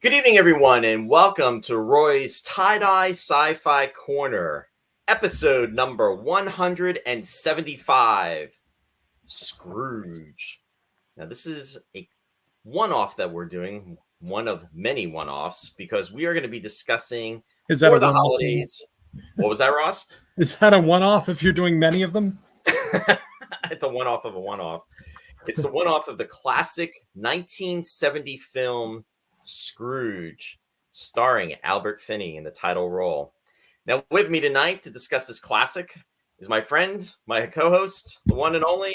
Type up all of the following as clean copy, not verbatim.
Good evening, everyone, and welcome to Roy's Tie-Dye Sci-Fi Corner, episode number 175, Scrooge. Now, this is a one-off that we're doing, one of many one-offs, because we are going to be discussing Is that for a the one-off? holidays. What was that, Ross? Is that a one-off if you're doing many of them? It's a one-off of a one-off. It's a one-off of the classic 1970 film Scrooge, starring Albert Finney in the title role. Now, with me tonight to discuss this classic is my friend, my co-host, the one and only,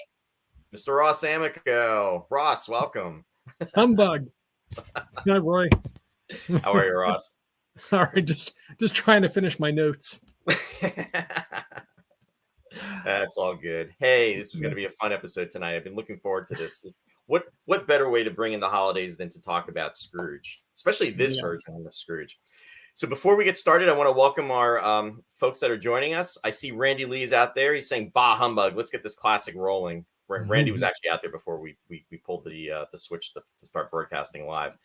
Mr. Ross Amico. Ross, welcome. Humbug. Hi, Roy. How are you, Ross? All right, just trying to finish my notes. That's all good. Hey, this is going to be a fun episode tonight. I've been looking forward to this. What better way to bring in the holidays than to talk about Scrooge, especially this version of Scrooge. So before we get started, I want to welcome our folks that are joining us. I see Randy Lee's out there. He's saying, "Bah humbug! Let's get this classic rolling." Randy was actually out there before we pulled the switch to start broadcasting live.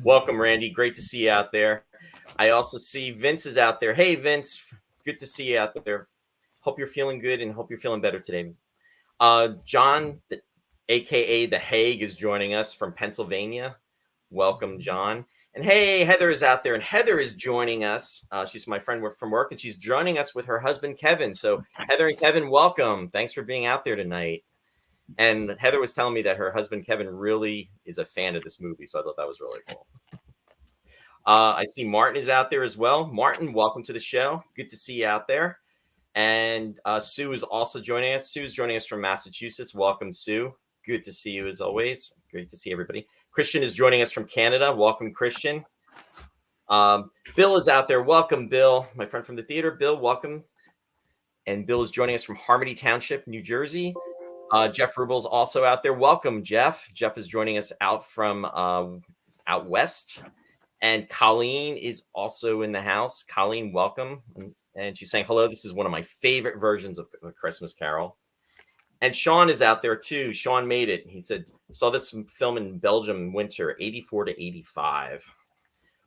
Welcome, Randy. Great to see you out there. I also see Vince is out there. Hey, Vince. Good to see you out there. Hope you're feeling good and hope you're feeling better today. John, a.k.a. The Hague, is joining us from Pennsylvania. Welcome, John. And hey, Heather is out there, and Heather is joining us. She's my friend from work, and she's joining us with her husband, Kevin. So Heather and Kevin, welcome. Thanks for being out there tonight. And Heather was telling me that her husband, Kevin, really is a fan of this movie, so I thought that was really cool. I see Martin is out there as well. Martin, welcome to the show. Good to see you out there. And Sue is also joining us. Sue is joining us from Massachusetts. Welcome, Sue. Good to see you as always. Great to see everybody. Christian is joining us from Canada. Welcome, Christian. Bill is out there. Welcome, Bill, my friend from the theater. Bill, welcome. And Bill is joining us from Harmony Township, New Jersey. Jeff Rubel's also out there. Welcome, Jeff. Jeff is joining us out from out west. And Colleen is also in the house. Colleen, welcome. And she's saying, hello, this is one of my favorite versions of A Christmas Carol. And Sean is out there too. Sean made it. He said, saw this film in Belgium winter, 84 to 85.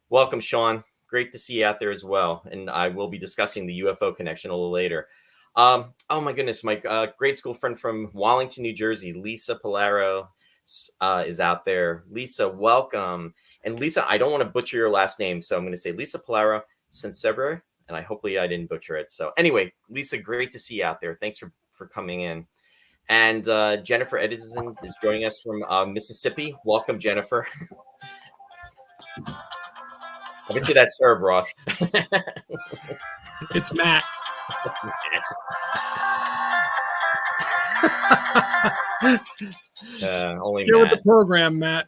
Welcome, Sean. Great to see you out there as well. And I will be discussing the UFO connection a little later. Oh my goodness, my grade school friend from Wallington, New Jersey, Lisa Polaro, is out there. Lisa, welcome. And Lisa, I don't want to butcher your last name, so I'm going to say Lisa Polaro Sensever, and hopefully I didn't butcher it. So anyway, Lisa, great to see you out there. Thanks for coming in. And Jennifer Edison is joining us from Mississippi. Welcome, Jennifer. I bet you that's Herb, Ross. It's Matt. Only Get Matt. with the program, Matt.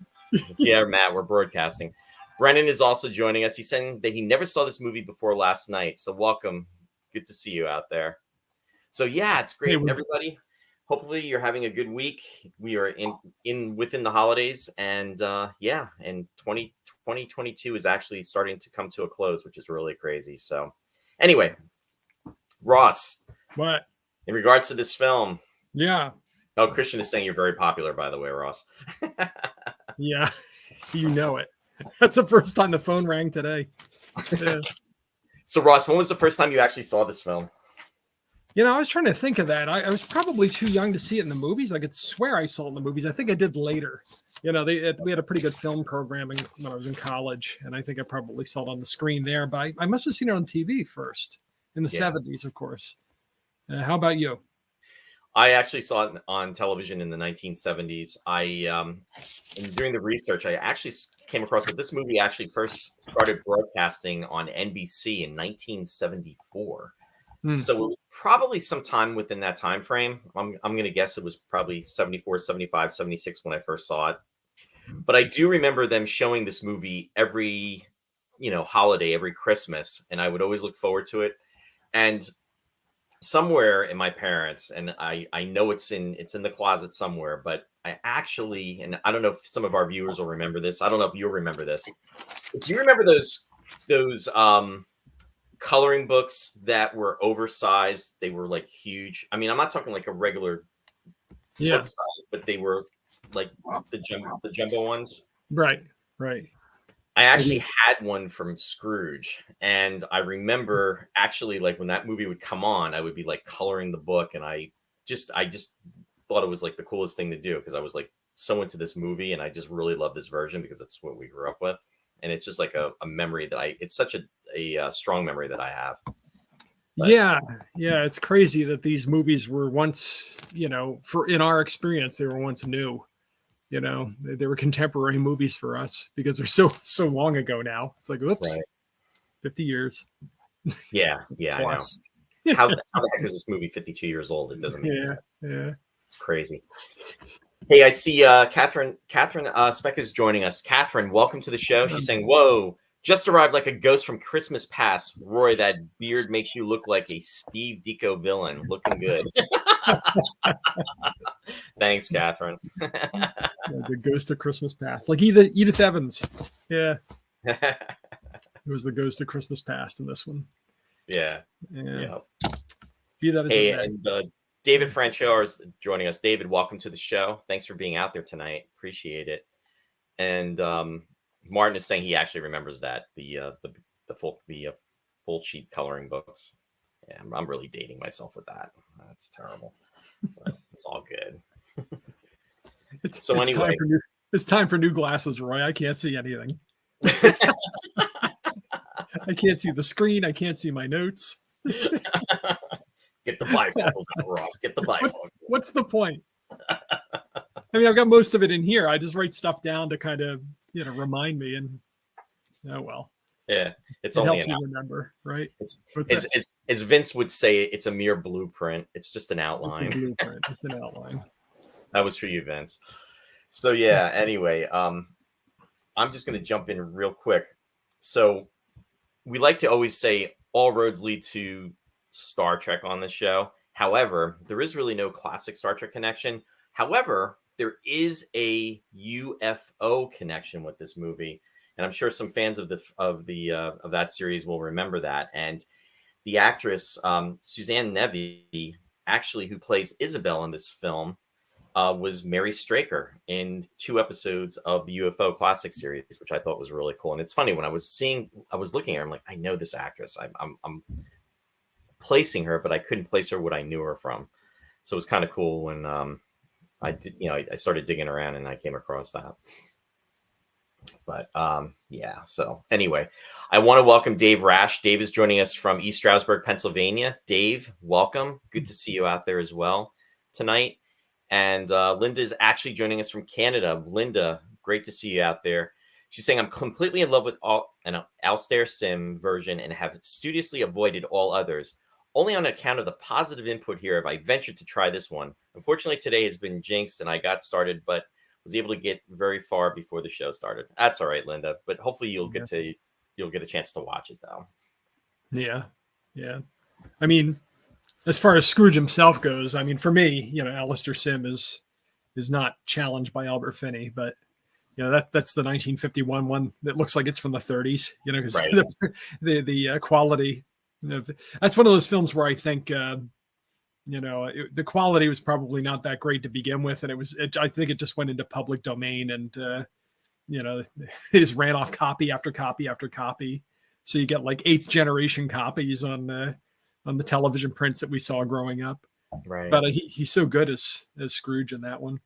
Yeah, Matt, we're broadcasting. Brennan is also joining us. He's saying that he never saw this movie before last night. So welcome. Good to see you out there. So yeah, it's great, everybody. Hopefully you're having a good week. We are within the holidays, and and 2022 is actually starting to come to a close, which is really crazy. So anyway, Ross, What? in regards to this film. Yeah. Oh, Christian is saying you're very popular, by the way, Ross. Yeah. You know it. That's the first time the phone rang today. Yeah. So Ross, when was the first time you actually saw this film? You know, I was trying to think of that. I was probably too young to see it in the movies. I could swear I saw it in the movies. I think I did later. You know, we had a pretty good film programming when I was in college, and I think I probably saw it on the screen there. But I must have seen it on TV first in the 70s, of course. How about you? I actually saw it on television in the 1970s. During the research, I actually came across that this movie actually first started broadcasting on NBC in 1974. So it was probably sometime within that time frame. I'm going to guess it was probably 74, 75, 76 when I first saw it. But I do remember them showing this movie every, holiday, every Christmas, and I would always look forward to it. And somewhere in my parents, and I know it's in the closet somewhere, but I actually, and I don't know if some of our viewers will remember this. I don't know if you'll remember this. Do you remember those coloring books that were oversized? They were like huge. I mean, I'm not talking like a regular book size, but they were like the jumbo ones. Right. I actually had one from Scrooge, and I remember actually like when that movie would come on, I would be like coloring the book, and I just thought it was like the coolest thing to do because I was like so into this movie, and I just really love this version because that's what we grew up with, and it's just like a memory that it's such a strong memory that I have. But, yeah, it's crazy that these movies were once, in our experience, they were once new. They were contemporary movies for us because they're so long ago now. It's like, oops, right. 50 years. Yeah, Plus. I know. How the heck is this movie 52 years old? It doesn't make sense. Yeah. It's crazy. Hey, I see Catherine Speck is joining us. Catherine, welcome to the show. She's saying, whoa, just arrived like a ghost from Christmas past. Roy, that beard makes you look like a Steve Ditko villain. Looking good. Thanks, Catherine. The Ghost of Christmas Past, like Edith Evans. Yeah, it was the Ghost of Christmas Past in this one. Yeah. Be that as hey, it may. And David Franchot is joining us. David, welcome to the show. Thanks for being out there tonight. Appreciate it. And Martin is saying he actually remembers that the full sheet coloring books. Yeah, I'm really dating myself with that. That's terrible. But it's all good. Anyway, it's time for new glasses, Roy. I can't see anything. I can't see the screen. I can't see my notes. Get the bifocals out, Ross. Get the bifocals. What's the point? I mean, I've got most of it in here. I just write stuff down to kind of, remind me. And oh well. Yeah, it helps you remember, right? As Vince would say, it's a mere blueprint. It's just an outline. It's a blueprint. It's an outline. That was for you, Vince. So yeah. Anyway, I'm just going to jump in real quick. So we like to always say all roads lead to Star Trek on the show. However, there is really no classic Star Trek connection. However, there is a UFO connection with this movie. And I'm sure some fans of that series will remember that. And the actress Suzanne Nevy, actually, who plays Isabel in this film, was Mary Straker in 2 episodes of the UFO classic series, which I thought was really cool. And it's funny when I was looking at her, I'm like, I know this actress. I'm placing her, but I couldn't place her what I knew her from. So it was kind of cool when I did, I started digging around and I came across that. But yeah, so anyway, I want to welcome Dave Rash. Dave is joining us from East Stroudsburg, Pennsylvania. Dave, welcome. Good to see you out there as well tonight. And Linda is actually joining us from Canada. Linda, great to see you out there. She's saying, I'm completely in love with an Altair Sim version and have studiously avoided all others. Only on account of the positive input here have I ventured to try this one. Unfortunately, today has been jinxed and I got started, but was able to get very far before the show started. That's all right, Linda. But hopefully you'll get a chance to watch it though. Yeah. I mean, as far as Scrooge himself goes, I mean, for me, Alastair Sim is not challenged by Albert Finney, but that's the 1951 one that looks like it's from the 30s. Because right. the quality. That's one of those films where I think. The quality was probably not that great to begin with, and I think it just went into public domain, and they just ran off copy after copy after copy. So you get like 8th generation copies on the television prints that we saw growing up. Right. But he's so good as Scrooge in that one,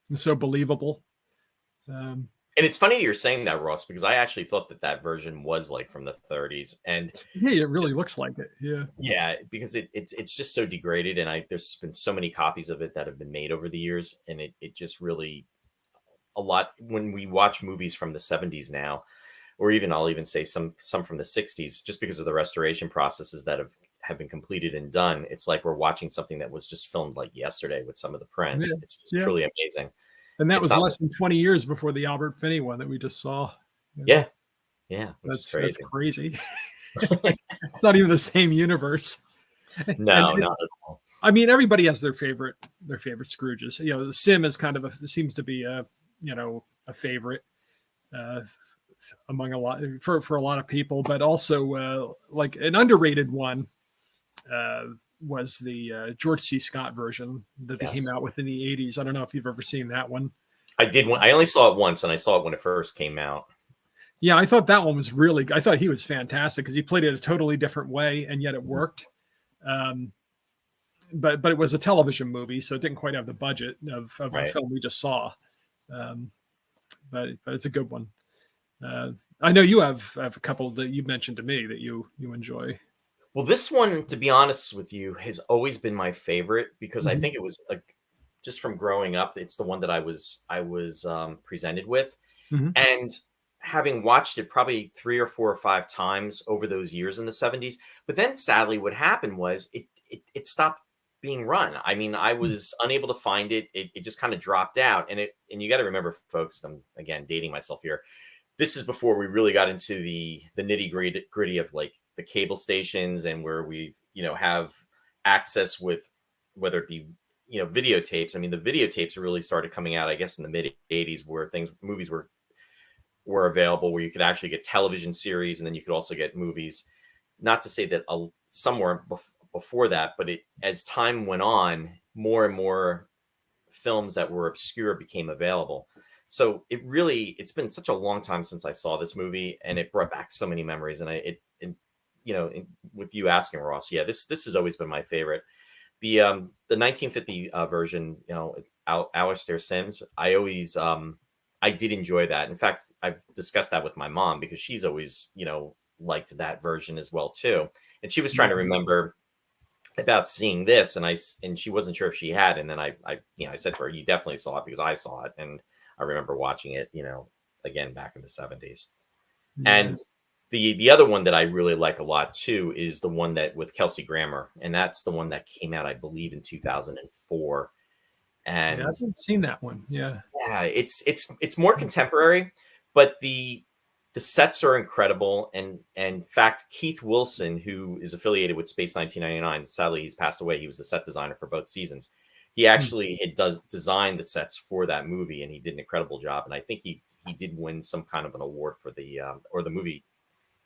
and so believable. And it's funny you're saying that, Ross, because I actually thought that version was like from the 30s, and yeah, it really looks like it. Yeah, because it's just so degraded, and there's been so many copies of it that have been made over the years, and it just really a lot. When we watch movies from the 70s now, or even I'll even say some from the 60s, just because of the restoration processes that have been completed and done, it's like we're watching something that was just filmed like yesterday with some of the prints. Yeah. It's just truly amazing. And that was less than 20 years before the Albert Finney one that we just saw. Yeah. That's crazy. It's not even the same universe. No, not at all. I mean, everybody has their favorite Scrooges. The Sim is kind of seems to be a favorite among a lot for a lot of people, but also like an underrated one was the George C. Scott version that they came out with in the 80s. I don't know if you've ever seen that one. I did. I only saw it once, and I saw it when it first came out. Yeah, I thought that one was really. I thought he was fantastic because he played it a totally different way, and yet it worked. Um, but it was a television movie, so it didn't quite have the budget of the Right. film we just saw. Um, but it's a good one. I know you have a couple that you mentioned to me that you enjoy. Well, this one, to be honest with you, has always been my favorite because I Mhm. think it was just from growing up, it's the one that I was presented with, Mhm. and having watched it probably 3 or 4 or 5 times over those years in the 70s. But then, sadly, what happened was it stopped being run. I mean, I was unable to find it. It just kind of dropped out, and you got to remember, folks. I'm again dating myself here. This is before we really got into the nitty gritty of like the cable stations and where we have access with whether it be videotapes. I mean, the videotapes really started coming out, I guess, in the mid 80s, where movies were available, where you could actually get television series and then you could also get movies. Not to say that somewhere before that, but as time went on, more and more films that were obscure became available. So it's been such a long time since I saw this movie, and it brought back so many memories. And with you asking, Ross, yeah, this has always been my favorite. The 1950 version, Alistair Sims, I did enjoy that. In fact, I've discussed that with my mom because she's always liked that version as well too, and she was trying to remember about seeing this, and she wasn't sure if she had, and then I said to her, "You definitely saw it because I saw it," and I remember watching it, again back in the 70s. Yeah. And the other one that I really like a lot too is the one that with Kelsey Grammer, and that's the one that came out, I believe, in 2004. Yeah, I And haven't seen that one. Yeah. yeah, it's more contemporary, but the sets are incredible. And in fact, Keith Wilson, who is affiliated with Space 1999, sadly he's passed away. He was the set designer for both seasons. He Hmm. actually does design the sets for that movie, and he did an incredible job. And I think he did win some kind of an award for the movie,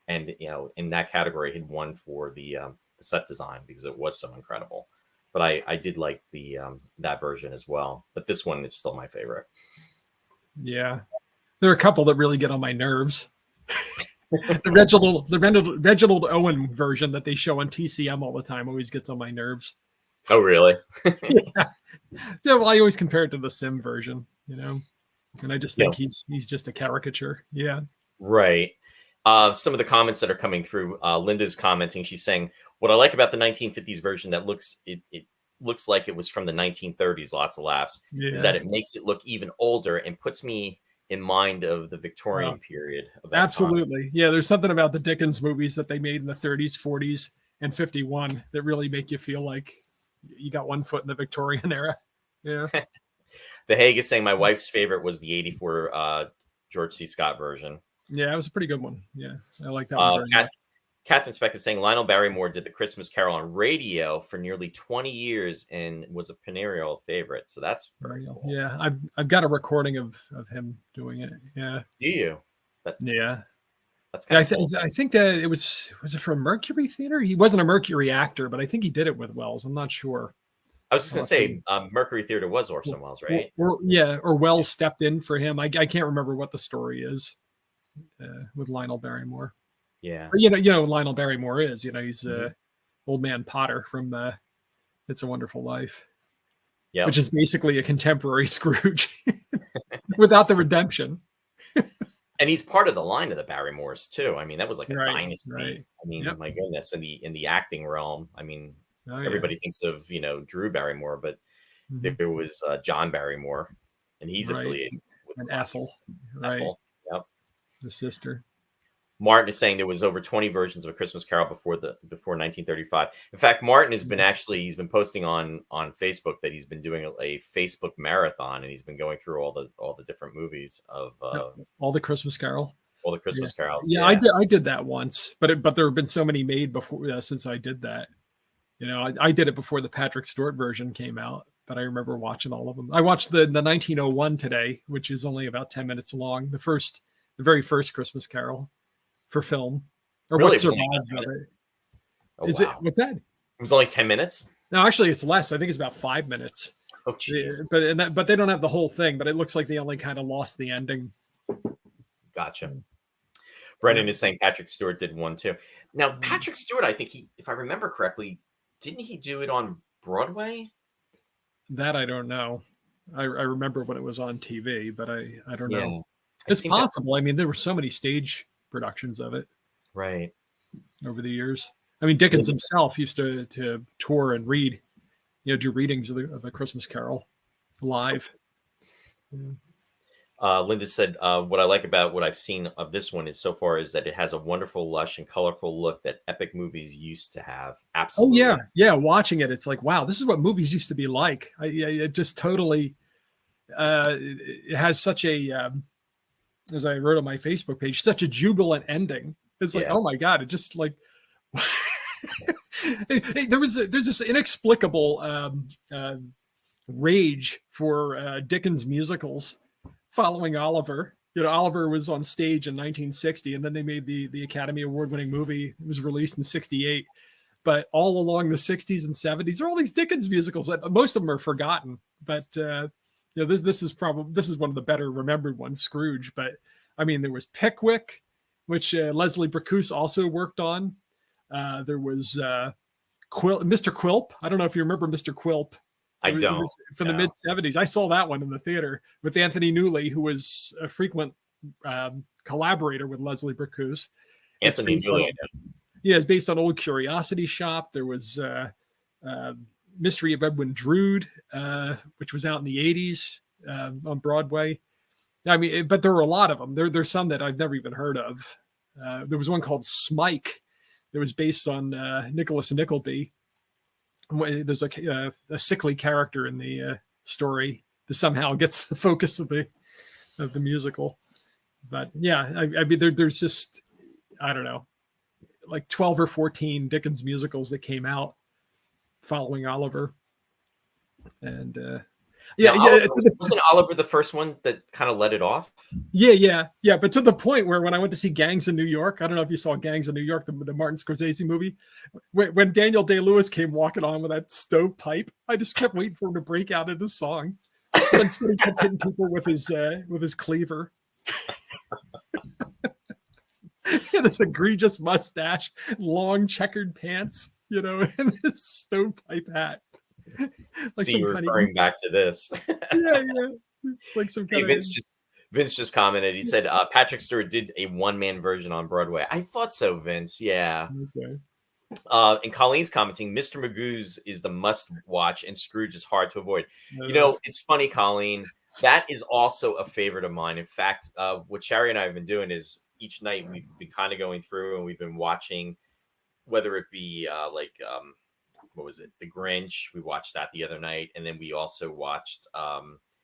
and in that category he'd won for the set design because it was so incredible. But I did like that version as well. But this one is still my favorite. Yeah. There are a couple that really get on my nerves. The Reginald Owen version that they show on TCM all the time always gets on my nerves. Oh, really? Yeah. Yeah, well, I always compare it to the Sim version, and I just Yeah, think he's just a caricature. Yeah. right. Some of the comments that are coming through, Linda's commenting. She's saying, "What I like about the 1950s version that it looks like it was from the 1930s. Lots of laughs. Is Yeah. that it makes it look even older and puts me in mind of the Uh, Victorian period of that time." Absolutely. Yeah, there's something about the Dickens movies that they made in the 30s, 40s, and 51 that really make you feel like you got one foot in the Victorian era. Yeah. The Hague is saying my wife's favorite was the '84 George C. Scott version. Yeah, it was a pretty good one. Yeah. I like that one very Cat, much. Catherine Speck is saying Lionel Barrymore did the Christmas Carol on radio for nearly 20 years and was a perennial favorite. So that's very cool. Yeah, I've got a recording of him doing it. Yeah. Do you? That, Yeah. that's Yeah, kind of cool. I think that it from Mercury Theater? He wasn't a Mercury actor, but I think he did it with Wells. I'm not sure. I was just I'll going to have to- say Mercury Theater was Orson Welles, right? yeah, or Wells stepped in for him. I can't remember what the story is with Lionel Barrymore. Yeah. But Lionel Barrymore is. He's old man Potter from It's a Wonderful Life, Yeah. which is basically a contemporary Scrooge without the redemption. And he's part of the line of the Barrymores too. I mean, that was like a dynasty. Right. I mean, Yep. my goodness, in the acting realm. I mean, Oh, yeah. everybody thinks of Drew Barrymore, but Mhm. there was John Barrymore, and he's Right. affiliated with And classic Ethel, right? Ethel. Yep. The sister. Martin is saying there was over 20 versions of A Christmas Carol before 1935. In fact, Martin has been he's been posting on Facebook that he's been doing a Facebook marathon, and he's been going through all the different movies of All the Christmas Carol. all the Christmas carols. Yeah, I did that once, but there have been so many made before since I did that. I did it before the Patrick Stewart version came out, but I remember watching all of them. I watched the 1901 today, which is only about 10 minutes long. The very first Christmas Carol for film, or Really? what It was only survived 10 of minutes? it. Oh, Is wow. it? What's that? It was only 10 minutes? No, actually, it's less. I think it's about 5 minutes. Oh, jeez. But they don't have the whole thing. But it looks like they only kind of lost the ending. Gotcha. Brennan is saying Patrick Stewart did one too. Now, Patrick Stewart, I think if I remember correctly, didn't he do it on Broadway? That I don't know. I remember when it was on TV, but I don't know. I It's possible. I mean, there were so many stage productions of it, right, over the years. I mean, Dickens himself used to tour and read, do readings of the Christmas Carol live. Linda said, what I like about what I've seen of this one is so far is that it has a wonderful, lush, and colorful look that epic movies used to have. Absolutely. Oh, yeah. Watching it, it's like, wow, this is what movies used to be like. It just totally, it has such a, as I wrote on my Facebook page, such a jubilant ending. It's like, oh my God, it just like, there's this inexplicable rage for Dickens musicals following Oliver. Oliver was on stage in 1960, and then they made the Academy Award-winning movie. It was released in 68. But all along the 60s and 70s, there are all these Dickens musicals. Most of them are forgotten. But this is one of the better remembered ones, Scrooge. But I mean, there was Pickwick, which Leslie Bricusse also worked on. There was Mr. Quilp. I don't know if you remember Mr. Quilp. I don't. From the mid 70s. I saw that one in the theater with Anthony Newley, who was a frequent collaborator with Leslie Bricusse. Anthony Newley. It's based on Old Curiosity Shop. There was Mystery of Edwin Drood, which was out in the 80s on Broadway. I mean, but there were a lot of them. There's some that I've never even heard of. There was one called Smike that was based on Nicholas Nickleby. There's a sickly character in the story that somehow gets the focus of the musical. But yeah, I mean, there's just, I don't know, like 12 or 14 Dickens musicals that came out following Oliver. And wasn't Oliver the first one that kind of let it off? Yeah. But to the point where when I went to see Gangs in New York, I don't know if you saw Gangs in New York, the Martin Scorsese movie, when Daniel Day-Lewis came walking on with that stovepipe, I just kept waiting for him to break out into song. But instead, he kept hitting people with his cleaver. This egregious mustache, long checkered pants, and this stovepipe hat. Like so you're referring back to this. Yeah. It's like some kind of... Vince just commented. He said Patrick Stewart did a one-man version on Broadway. I thought so, Vince. Yeah. Okay. And Colleen's commenting, Mr. Magoo's is the must-watch, and Scrooge is hard to avoid. It's funny, Colleen. That is also a favorite of mine. In fact, what Sherry and I have been doing is each night we've been kind of going through and we've been watching, whether it be what was it? The Grinch. We watched that the other night. And then we also watched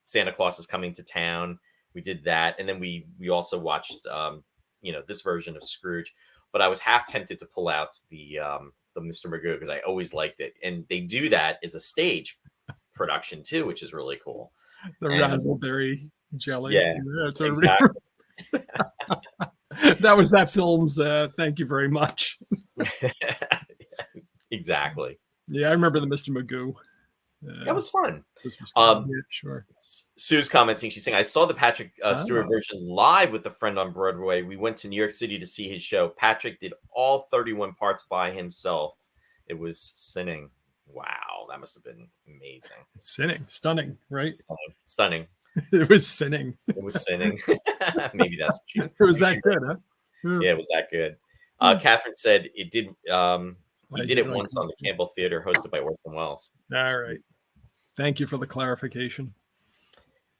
Santa Claus is Coming to Town. We did that. And then we also watched, this version of Scrooge. But I was half tempted to pull out the Mr. Magoo because I always liked it. And they do that as a stage production too, which is really cool. The raspberry jelly. Yeah, exactly. That was that film's thank you very much. Exactly. Yeah, I remember the Mr. Magoo. That was fun. Sure. Sue's commenting. She's saying, I saw the Patrick Stewart version live with a friend on Broadway. We went to New York City to see his show. Patrick did all 31 parts by himself. It was sinning. Wow, that must have been amazing. Stunning, right? Stunning. It was sinning. It was sinning. Maybe that's what it was that good, huh? Yeah, it was that good. Catherine said it did. He did it once on the Campbell Theater, hosted by Orson Welles. All right. Thank you for the clarification.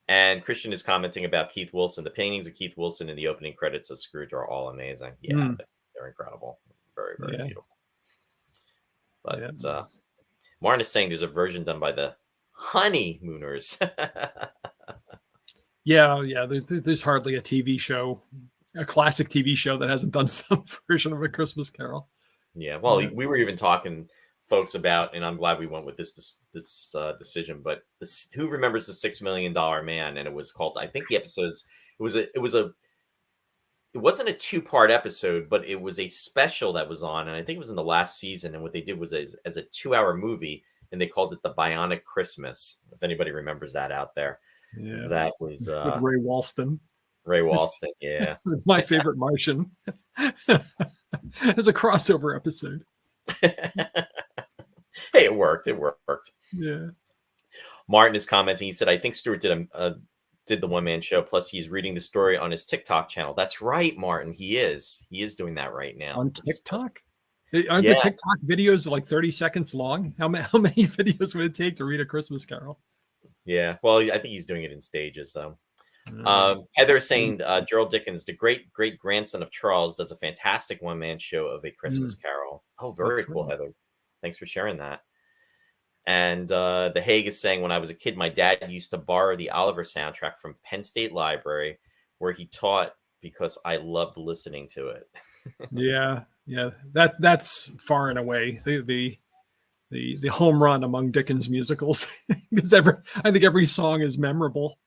And Christian is commenting about Keith Wilson. The paintings of Keith Wilson in the opening credits of Scrooge are all amazing. Yeah, they're incredible. Very, very beautiful. But Martin is saying there's a version done by the Honeymooners. Yeah. There's hardly a TV show, a classic TV show that hasn't done some version of A Christmas Carol. Yeah, well, we were even talking, folks, about, and I'm glad we went with this decision. But who remembers the $6 Million Man? And it was called, I think the episodes. It wasn't a 2-part episode, but it was a special that was on, and I think it was in the last season. And what they did was as a 2-hour movie, and they called it the Bionic Christmas. If anybody remembers that out there, that was with Ray Walston. Ray Walston. Yeah. It's my favorite Martian. It's a crossover episode. Hey, it worked. It worked. Yeah. Martin is commenting. He said, "I think Stewart did the one-man show. Plus, he's reading the story on his TikTok channel." That's right, Martin. He is. He is doing that right now On TikTok. Aren't the TikTok videos like 30 seconds long? How many videos would it take to read A Christmas Carol? Yeah. Well, I think he's doing it in stages, though. Heather is saying Gerald Dickens, the great grandson of Charles, does a fantastic one-man show of A Christmas Carol. Oh, very cool, right. Heather. Thanks for sharing that. And the Hague is saying, when I was a kid, my dad used to borrow the Oliver soundtrack from Penn State Library, where he taught because I loved listening to it. Yeah. That's far and away the home run among Dickens musicals, because I think every song is memorable.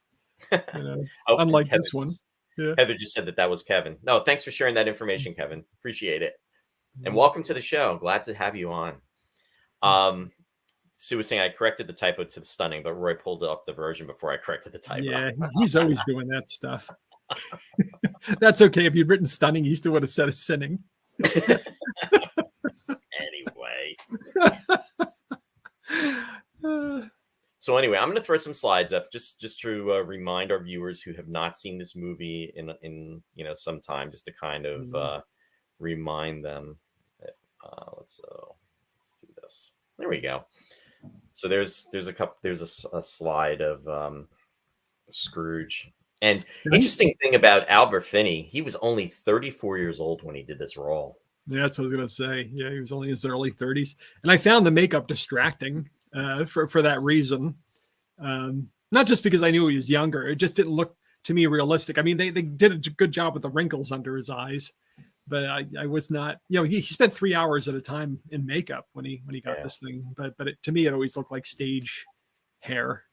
Unlike Heather this one. Yeah. Heather just said that was Kevin. No, thanks for sharing that information, Kevin. Appreciate it. And welcome to the show. Glad to have you on. Sue was saying I corrected the typo to the stunning, but Roy pulled up the version before I corrected the typo. Yeah, he's always doing that stuff. That's okay. If you'd written stunning, he still would have said sinning. Anyway. So anyway, I'm going to throw some slides up just to remind our viewers who have not seen this movie in some time, just to kind of remind them. Let's do this. There we go. So there's a slide of Scrooge. And interesting thing about Albert Finney, he was only 34 years old when he did this role. Yeah, that's what I was going to say. Yeah, he was only in his early 30s. And I found the makeup distracting for that reason. Not just because I knew he was younger. It just didn't look, to me, realistic. I mean, they did a good job with the wrinkles under his eyes. But I was not, he spent 3 hours at a time in makeup when he got this thing. But to me, it always looked like stage hair,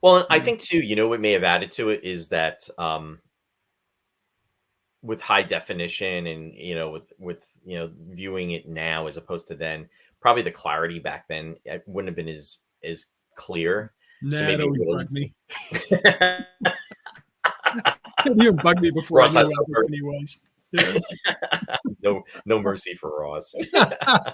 Well, I think too, what may have added to it is that with high definition and with viewing it now as opposed to then, probably the clarity back then it wouldn't have been as clear. Nah, so maybe it always bugged me. It even bugged me before Ross, I knew what he was. Yeah. No mercy for Ross. I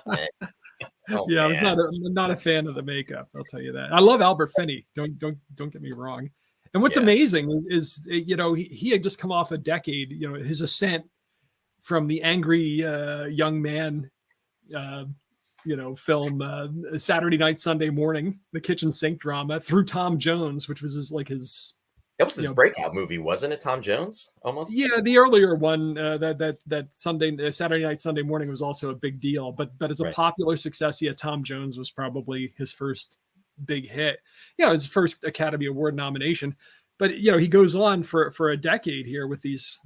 was not a fan of the makeup. I'll tell you that. I love Albert Finney. Don't get me wrong. And what's amazing is he had just come off a decade. His ascent from the angry young man, film Saturday Night, Sunday Morning, the kitchen sink drama, through Tom Jones, which was his. That was his breakout movie, wasn't it? Tom Jones, almost. Yeah, the earlier one, that Saturday Night, Sunday Morning was also a big deal. But as a popular success, Tom Jones was probably his first big hit. His first Academy Award nomination. But he goes on for a decade here with these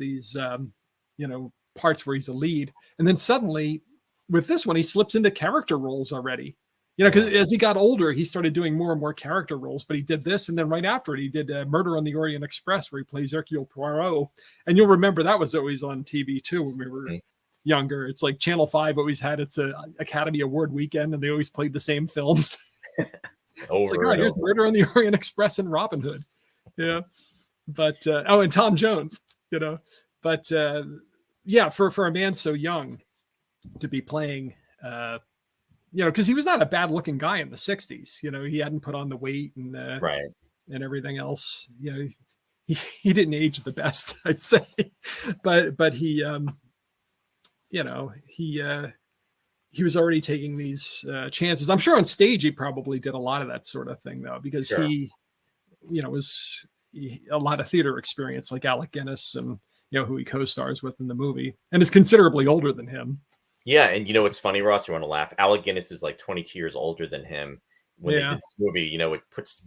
parts where he's a lead, and then suddenly with this one he slips into character roles already. Because as he got older, he started doing more and more character roles. But he did this, and then right after it, he did Murder on the Orient Express, where he plays Hercule Poirot. And you'll remember that was always on TV too when we were younger. It's like Channel 5 always had its Academy Award weekend, and they always played the same films. It's like, here's Murder on the Orient Express and Robin Hood. Yeah, but and Tom Jones. But for a man so young to be playing. Because he was not a bad looking guy in the 60s. He hadn't put on the weight and and everything else. He didn't age the best, I'd say. But he he was already taking these chances. I'm sure on stage he probably did a lot of that sort of thing though, because he was a lot of theater experience, like Alec Guinness and who he co-stars with in the movie, and is considerably older than him. Yeah, and what's funny, Ross? You want to laugh? Alec Guinness is like 22 years older than him when they did this movie.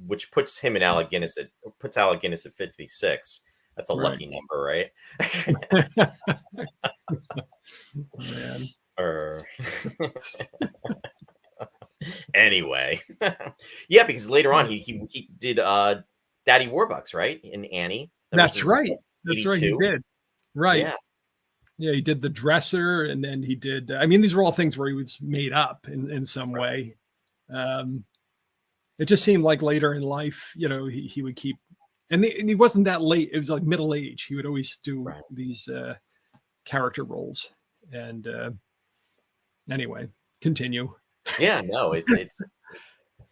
Which puts him and Alec Guinness puts Alec Guinness at 56. That's a lucky number, right? Man. Anyway, because later on he did Daddy Warbucks, right? In Annie. That's right. That's right. He did. Right. Yeah, he did The Dresser, and then he did. These were all things where he was made up in some way. It just seemed like later in life, he would keep and he wasn't that late. It was like middle age. He would always do Right. these character roles. And anyway, continue. Yeah, no, it's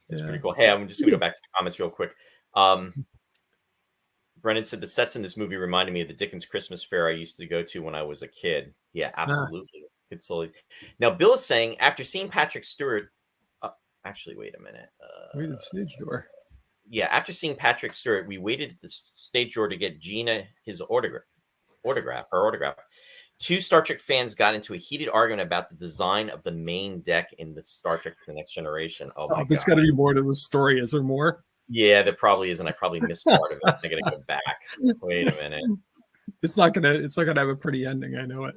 Yeah. pretty cool. Hey, I'm just gonna go back to the comments real quick. Brennan said the sets in this movie reminded me of the Dickens Christmas fair I used to go to when I was a kid. Yeah, absolutely. Good solely. Now, Bill is saying after seeing Patrick Stewart, actually, wait a minute. Wait at the stage door. Yeah, after seeing Patrick Stewart, we waited at the stage door to get Gina his autograph. Two Star Trek fans got into a heated argument about the design of the main deck in the Star Trek The Next Generation. Oh my There's god. got to be more to the story. Is there more? Yeah, there probably is, and I probably missed part of it. I gotta go back. Wait a minute. It's not gonna have a pretty ending. I know it.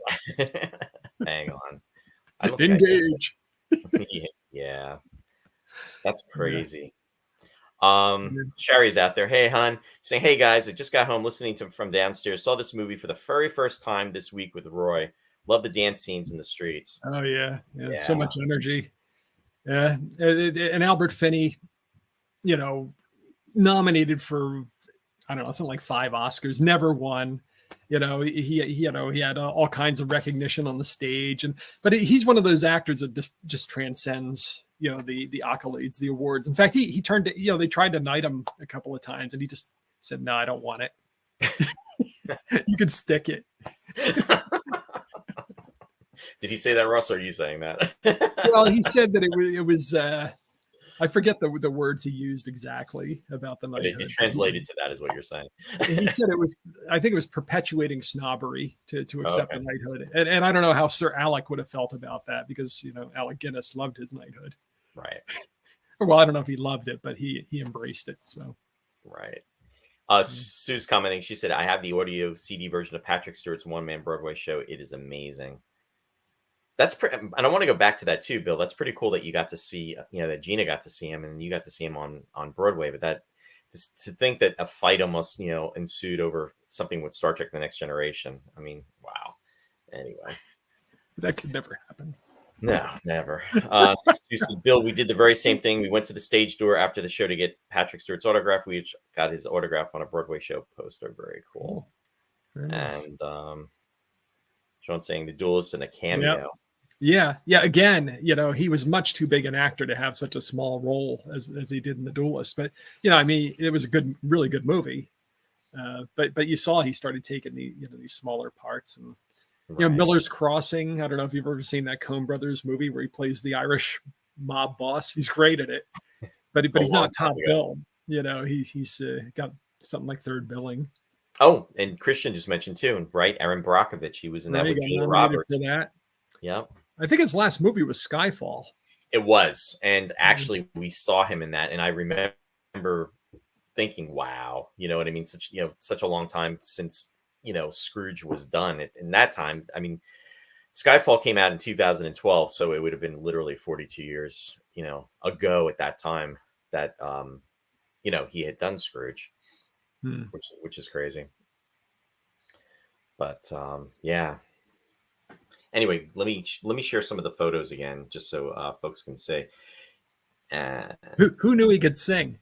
Hang on. Engage. Yeah. That's crazy. Sherry's out there. Hey, hon. Saying, hey guys, I just got home listening to from downstairs. Saw this movie for the very first time this week with Roy. Love the dance scenes in the streets. Oh yeah. So much energy. Yeah, and Albert Finney, nominated for, I don't know, something like 5 Oscars, never won. He had all kinds of recognition on the stage, but he's one of those actors that just transcends the accolades, the awards. In fact, he turned to, they tried to knight him a couple of times, and he just said, "No, I don't want it." You could stick it. Did he say that, Russ, or are you saying that? Well, he said that it was I forget the words he used exactly about the knighthood. It translated to that is what you're saying. He said I think it was perpetuating snobbery to accept the knighthood. And I don't know how Sir Alec would have felt about that, because, Alec Guinness loved his knighthood. Right. Well, I don't know if he loved it, but he embraced it. So. Right. Sue's commenting. She said, I have the audio CD version of Patrick Stewart's one-man Broadway show. It is amazing. And I want to go back to that too, Bill. That's pretty cool that you got to see, that Gina got to see him and you got to see him on Broadway. But to think that a fight almost, ensued over something with Star Trek: The Next Generation. I mean, wow. Anyway, that could never happen. No, never. Bill, we did the very same thing. We went to the stage door after the show to get Patrick Stewart's autograph. We each got his autograph on a Broadway show poster. Very cool. Very nice. And Sean saying the duelist in a cameo. Yep. Yeah. Again, he was much too big an actor to have such a small role as he did in The Duelist. But it was a really good movie. But you saw he started taking these smaller parts, and Miller's Crossing. I don't know if you've ever seen that Coen Brothers movie where he plays the Irish mob boss. He's great at it, but he's not top billed. He's got something like third billing. Oh, and Christian just mentioned too, right? Aaron Brockovich. He was in that with Julia Roberts. For that. Yeah. I think his last movie was Skyfall. It was. And actually we saw him in that. And I remember thinking, wow, you know what I mean? Such a long time since, Scrooge was done. In that time, I mean, Skyfall came out in 2012. So it would have been literally 42 years, ago at that time that, he had done Scrooge, which is crazy. But, yeah. Anyway, let me share some of the photos again, just so folks can see. Who knew he could sing?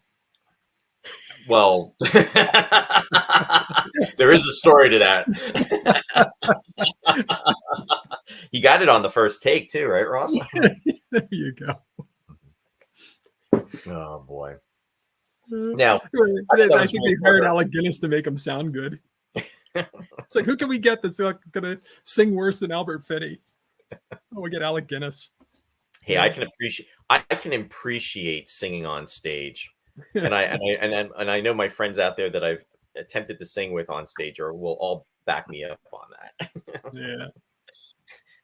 Well, there is a story to that. He got it on the first take too, right, Ross? There you go. Oh boy. Now, I think they hired Alec Guinness to make him sound good. It's like, who can we get that's gonna sing worse than Albert Finney? Oh, we get Alec Guinness. Hey, I can appreciate singing on stage, and I know my friends out there that I've attempted to sing with on stage will all back me up on that. Yeah,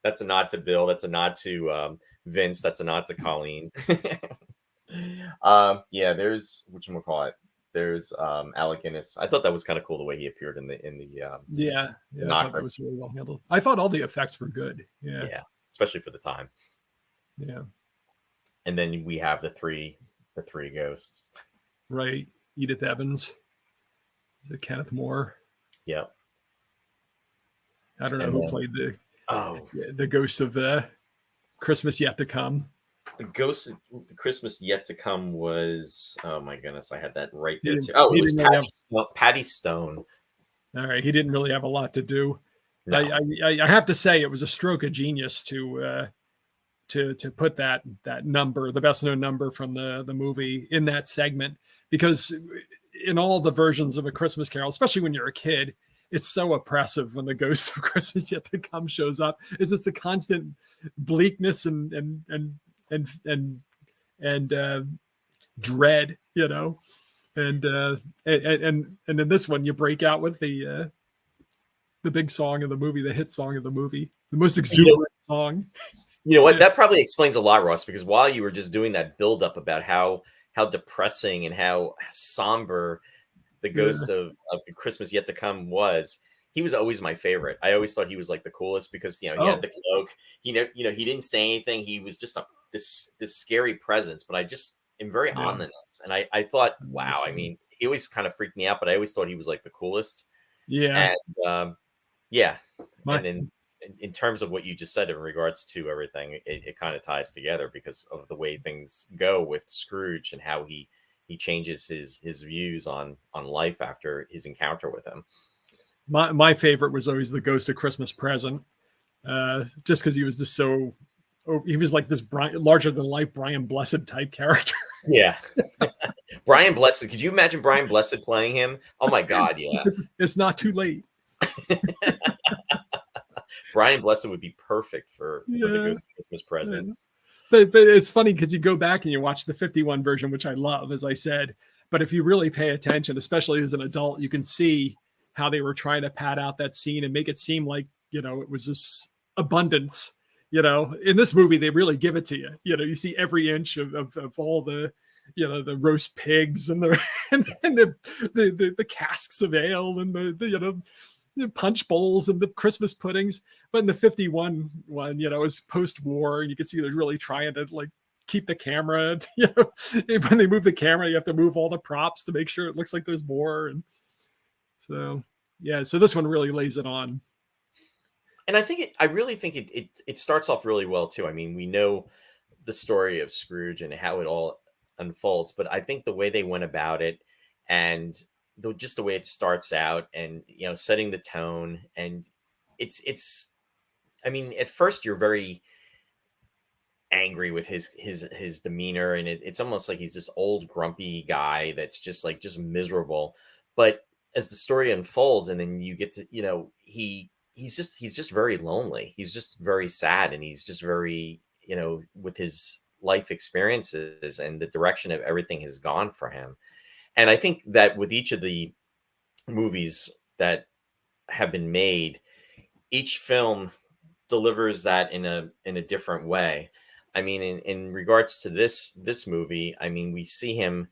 that's a nod to Bill. That's a nod to Vince. That's a nod to Colleen. Yeah, there's whatchamacallit. There's Alec Guinness. I thought that was kind of cool the way he appeared in the I thought that was really well handled. I thought all the effects were good. Yeah, especially for the time. Yeah, and then we have the three ghosts. Right, Edith Evans. Is it Kenneth Moore? Yep. I don't know who played the ghost of the Christmas Yet to Come. The Ghost of Christmas Yet to Come was, oh my goodness, I had that right He there didn't, too. Oh, it he was didn't really have. Patty Stone. All right, he didn't really have a lot to do. I, No, I have to say it was a stroke of genius to put that number, the best known number from the movie, in that segment, because in all the versions of A Christmas Carol, especially when you're a kid, it's so oppressive when the Ghost of Christmas Yet to Come shows up. It's just a constant bleakness and dread, and in this one you break out with the big song of the movie, the hit song of the movie, the most exuberant song. you know what? That probably explains a lot, Ross, because while you were just doing that buildup about how depressing and how somber the Ghost of Christmas Yet to Come was, he was always my favorite. I always thought he was like the coolest because he had the cloak. He he didn't say anything. He was just this scary presence. But I just am very ominous, and I thought, wow. I mean, he always kind of freaked me out, but I always thought he was like the coolest. Yeah. And and then in terms of what you just said in regards to everything, it kind of ties together because of the way things go with Scrooge and how he changes his views on life after his encounter with him. My favorite was always the Ghost of Christmas Present, just because he was just so. He was like this larger than life Brian Blessed type character. Yeah, Brian Blessed. Could you imagine Brian Blessed playing him? Oh my God, yeah. It's not too late. Brian Blessed would be perfect for the Ghost of Christmas Present. But it's funny because you go back and you watch the 51 version, which I love, as I said. But if you really pay attention, especially as an adult, you can see how they were trying to pad out that scene and make it seem like, it was this abundance. In this movie, they really give it to you. You see every inch of all the, the roast pigs and the and the casks of ale and the punch bowls and the Christmas puddings. But in the 51 one, it was post-war, and you can see they're really trying to like keep the camera. When they move the camera, you have to move all the props to make sure it looks like there's more. And so, so this one really lays it on. And I really think it starts off really well too. I mean, we know the story of Scrooge and how it all unfolds, but I think the way they went about it and just the way it starts out and setting the tone, and it's I mean, at first you're very angry with his demeanor, and it's almost like he's this old grumpy guy that's just miserable. But as the story unfolds, and then you get to he's just very lonely. He's just very sad, and he's just very with his life experiences and the direction of everything has gone for him. And I think that with each of the movies that have been made, each film delivers that in a different way. I mean, in regards to this movie, I mean, we see him.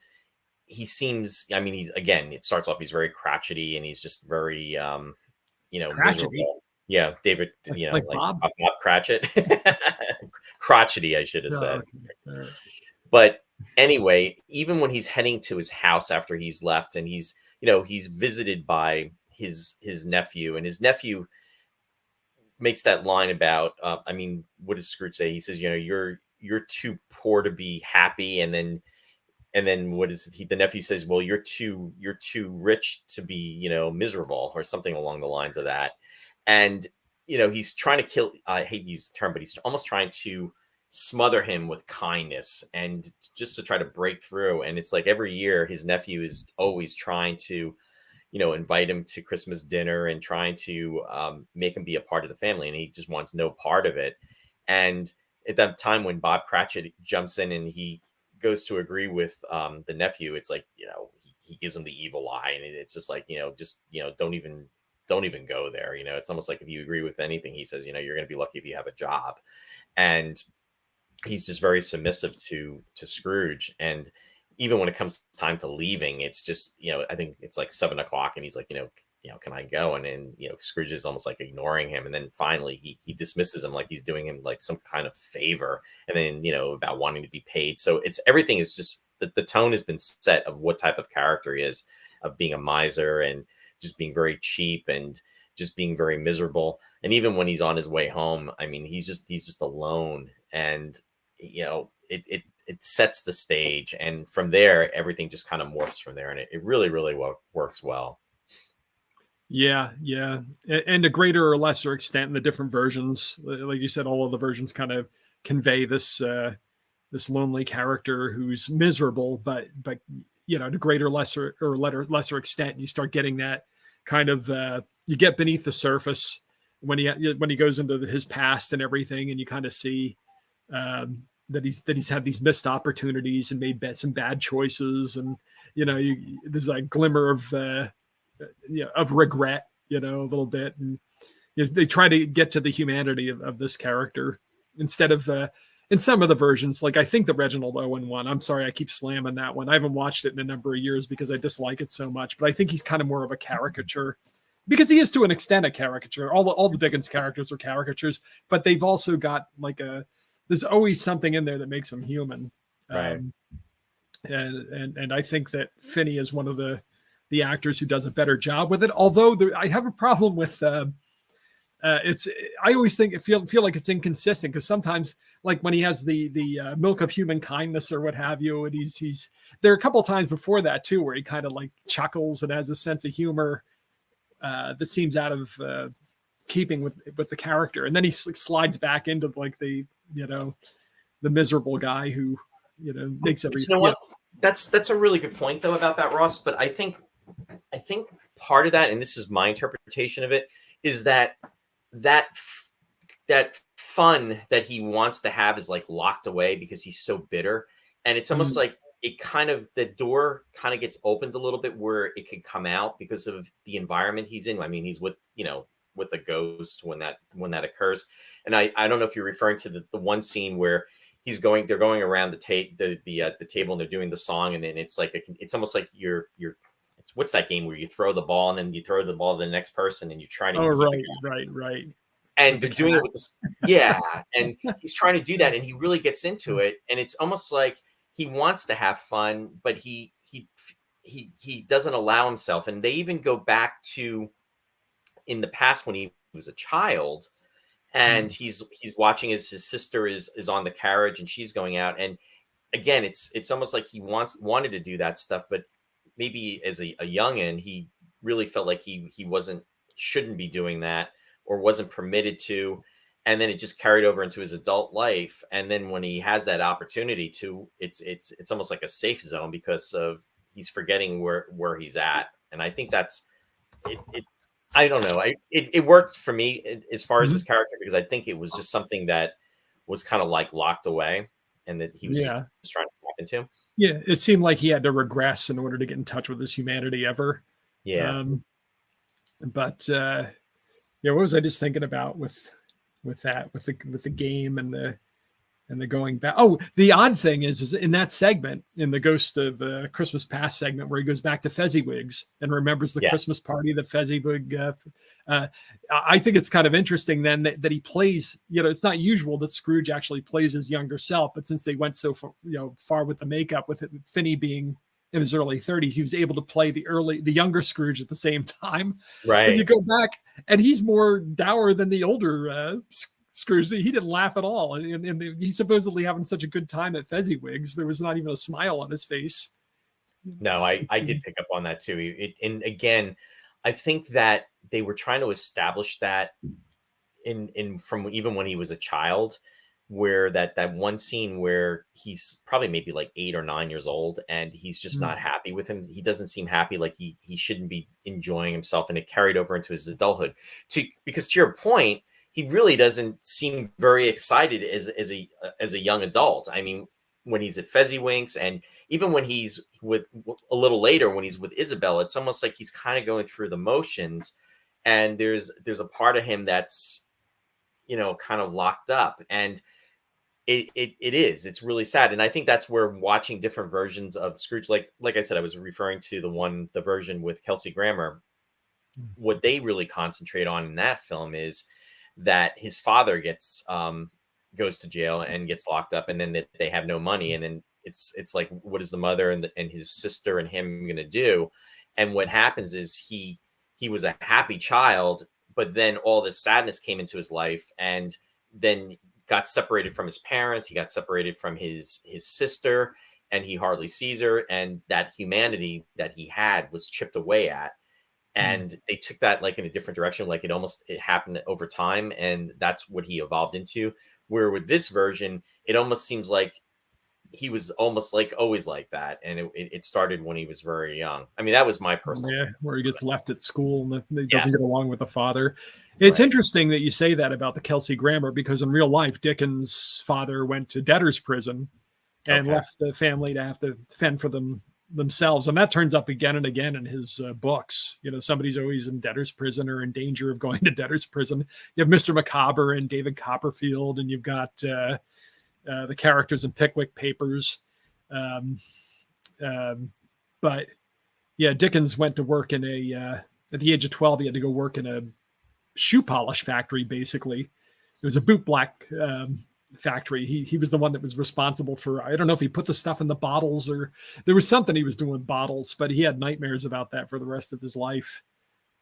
He seems. I mean, it starts off. He's very crotchety, and he's just very, miserable. Yeah, David. Like Bob Cratchit, crotchety. I should have said. Okay. But anyway, even when he's heading to his house after he's left, and he's visited by his nephew, and his nephew makes that line about, I mean, what does Scrooge say? He says, you're too poor to be happy. And then what is he? The nephew says, well, you're too rich to be, miserable, or something along the lines of that. And, he's trying to kill, I hate to use the term, but he's almost trying to smother him with kindness and just to try to break through. And it's like every year his nephew is always trying to, invite him to Christmas dinner and trying to make him be a part of the family. And he just wants no part of it. And at that time when Bob Cratchit jumps in and he goes to agree with the nephew, it's like, he gives him the evil eye. And it's just like, don't even go there. It's almost like if you agree with anything he says, you're going to be lucky if you have a job. And he's just very submissive to Scrooge. And even when it comes time to leaving, it's just, I think it's like 7:00 and he's like, can I go? And then, Scrooge is almost like ignoring him. And then finally he dismisses him like he's doing him like some kind of favor. And then, about wanting to be paid. So everything is just the tone has been set of what type of character he is, of being a miser and just being very cheap and just being very miserable. And even when he's on his way home, I mean, he's just alone. And it sets the stage, and from there everything just kind of morphs from there, and it really works well. Yeah, yeah, and to greater or lesser extent in the different versions, like you said, all of the versions kind of convey this lonely character who's miserable, but to greater lesser extent, you start getting that kind of you get beneath the surface when he goes into his past and everything, and you kind of see that he's had these missed opportunities and made some bad choices, and there's that glimmer of regret, a little bit, and they try to get to the humanity of this character instead of in some of the versions, like I think the Reginald Owen one. I'm sorry, I keep slamming that one. I haven't watched it in a number of years because I dislike it so much. But I think he's kind of more of a caricature, because he is to an extent a caricature. All the Dickens characters are caricatures, but they've also got there's always something in there that makes them human. Right. And I think that Finney is one of the actors who does a better job with it. Although I have a problem with I always feel like it's inconsistent, because sometimes, like when he has the milk of human kindness or what have you, and he's there are a couple of times before that too where he kind of like chuckles and has a sense of humor that seems out of keeping with the character, and then he slides back into like the miserable guy who makes everything. You know what? That's a really good point though about that, Ross. But I think part of that, and this is my interpretation of it, is that fun that he wants to have is like locked away because he's so bitter, and it's almost like the door kind of gets opened a little bit where it can come out because of the environment he's in. I mean, he's with a ghost when that occurs, and I don't know if you're referring to the one scene where they're going around the table and they're doing the song, and then it's almost like you're what's that game where you throw the ball and then you throw the ball to the next person and you try to right. And they're doing it with this, and he's trying to do that, and he really gets into it, and it's almost like he wants to have fun, but he doesn't allow himself. And they even go back to in the past when he was a child, and he's watching as his sister is on the carriage and she's going out, and again it's almost like he wanted to do that stuff, but maybe as a youngin, he really felt like he shouldn't be doing that or wasn't permitted to. And then it just carried over into his adult life. And then when he has that opportunity to, it's almost like a safe zone because of he's forgetting where he's at. And I think that's it. I don't know. It worked for me as far as his character, because I think it was just something that was kind of like locked away and that he was just trying to tap into. Yeah, it seemed like he had to regress in order to get in touch with his humanity ever. Yeah. But what was I just thinking about with the game and the going back? Oh, the odd thing is in that segment, in the Ghost of Christmas Past segment, where he goes back to Fezziwig's and remembers the Christmas party that Fezziwig. I think it's kind of interesting then that he plays. It's not usual that Scrooge actually plays his younger self, but since they went so far with the makeup, with Finney being in his early 30s, he was able to play the younger Scrooge at the same time. Right. But you go back, and he's more dour than the older Scrooge. He didn't laugh at all, and he's supposedly having such a good time at Fezziwig's. There was not even a smile on his face. No, I did pick up on that too. And again, I think that they were trying to establish that in from even when he was a child, where that one scene where he's probably maybe like 8 or 9 years old and he's just not happy with him. He doesn't seem happy, like he shouldn't be enjoying himself, and it carried over into his adulthood. Because to your point, he really doesn't seem very excited as a young adult. I mean, when he's at Fezziwig's, and even when he's with a little later when he's with Isabel, it's almost like he's kind of going through the motions, and there's a part of him that's kind of locked up, and it's really sad. And I think that's where watching different versions of Scrooge, like I said, I was referring to the version with Kelsey Grammer. What they really concentrate on in that film is that his father goes to jail and gets locked up, and then they have no money, and then it's like, what is the mother and his sister and him going to do? And what happens is he was a happy child, but then all this sadness came into his life, and then got separated from his parents. He got separated from his sister, and he hardly sees her. And that humanity that he had was chipped away at. And they took that like in a different direction. Like it happened over time. And that's what he evolved into. Where with this version, it almost seems like he was almost like always like that. And it started when he was very young. I mean, that was my personal take. Where he gets left at school and he doesn't Yes. get along with the father. It's Right. interesting that you say that about the Kelsey Grammer, because in real life, Dickens' father went to debtor's prison and left the family to have to fend for themselves. And that turns up again and again in his books. You know, somebody's always in debtor's prison or in danger of going to debtor's prison. You have Mr. Micawber and David Copperfield, and you've got the characters in Pickwick Papers. But yeah, Dickens went to work in at the age of 12, he had to go work in a shoe polish factory, basically. It was a bootblack factory. He was the one that was responsible for, I don't know if he put the stuff in the bottles or there was something he was doing with bottles, but he had nightmares about that for the rest of his life,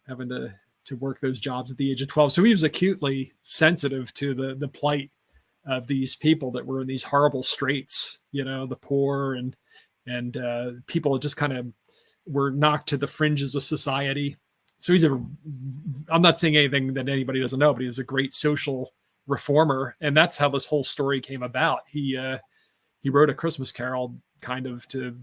having to work those jobs at the age of 12. So he was acutely sensitive to the plight of these people that were in these horrible straits, you know, the poor and people just kind of were knocked to the fringes of society. So I'm not saying anything that anybody doesn't know, but he was a great social reformer. And that's how this whole story came about. He wrote A Christmas Carol kind of to,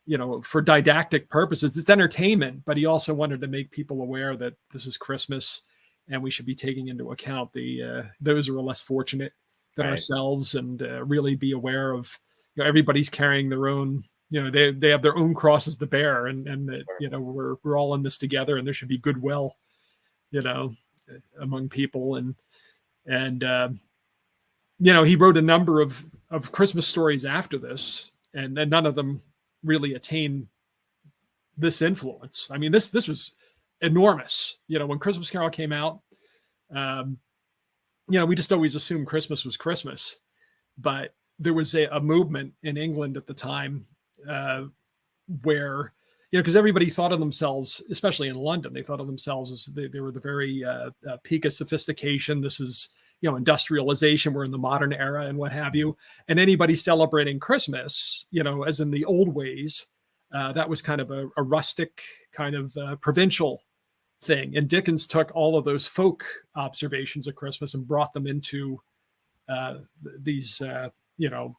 you know, for didactic purposes. It's entertainment, but he also wanted to make people aware that this is Christmas and we should be taking into account those who are less fortunate than ourselves, and really be aware of, you know, everybody's carrying their own, you know, they have their own crosses to bear, and that, you know, we're all in this together, and there should be goodwill, you know, among people. And you know, he wrote a number of Christmas stories after this, and none of them really attained this influence. I mean, this was enormous. You know, when Christmas Carol came out, you know, we just always assumed Christmas was Christmas, but there was a movement in England at the time where, you know, because everybody thought of themselves, especially in London, they thought of themselves as they were the very peak of sophistication. This is, you know, industrialization. We're in the modern era and what have you. And anybody celebrating Christmas, you know, as in the old ways, that was kind of a rustic kind of provincial thing. And Dickens took all of those folk observations of Christmas and brought them into these, you know,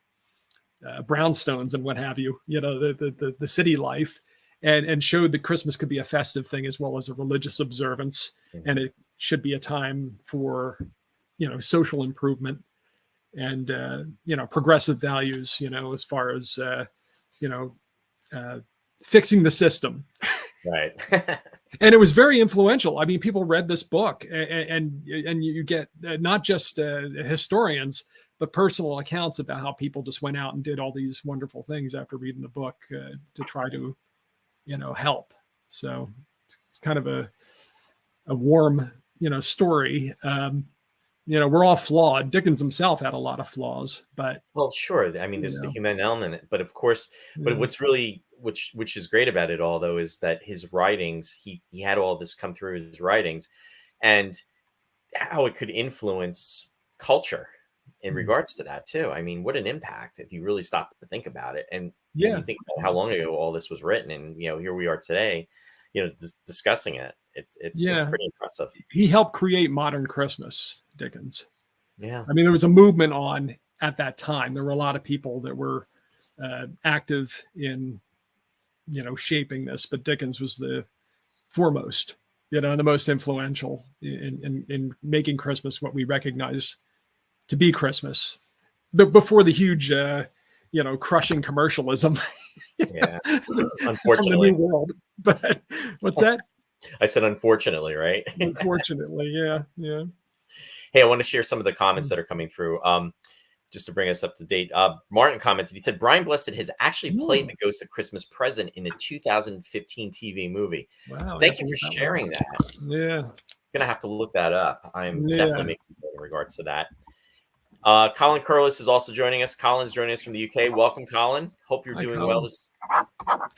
brownstones and what have you, you know, the city life, and showed that Christmas could be a festive thing as well as a religious observance. And it should be a time for, you know, social improvement and, you know, progressive values, you know, as far as, you know, fixing the system. Right. And it was very influential. I mean, people read this book, and you get not just historians, but personal accounts about how people just went out and did all these wonderful things after reading the book to try to, you know, help. So it's kind of a warm, you know, story. You know, we're all flawed. Dickens himself had a lot of flaws, but well, sure. I mean, there's the human element, but of course, but what's really which is great about it all, though, is that his writings, he had all this come through his writings, and how it could influence culture in regards to that too. I mean, what an impact if you really stop to think about it, and you think about how long ago all this was written, and, you know, here we are today, you know, discussing it. It's pretty impressive. He helped create modern Christmas, Dickens. Yeah. I mean, there was a movement on at that time. There were a lot of people that were active in, you know, shaping this, but Dickens was the foremost, you know, and the most influential in making Christmas what we recognize to be Christmas. But before the huge, you know, crushing commercialism. Yeah. From Unfortunately. the New World. But what's that? I said unfortunately, right? Unfortunately, yeah. Hey, I want to share some of the comments that are coming through. Just to bring us up to date. Martin commented, he said, Brian Blessed has actually played the Ghost of Christmas Present in a 2015 TV movie. Wow. Thank you for sharing that. Yeah. Gonna have to look that up. I'm definitely making note in regards to that. Colin Curlis is also joining us. Colin's joining us from the UK. Welcome, Colin. Hope you're doing well.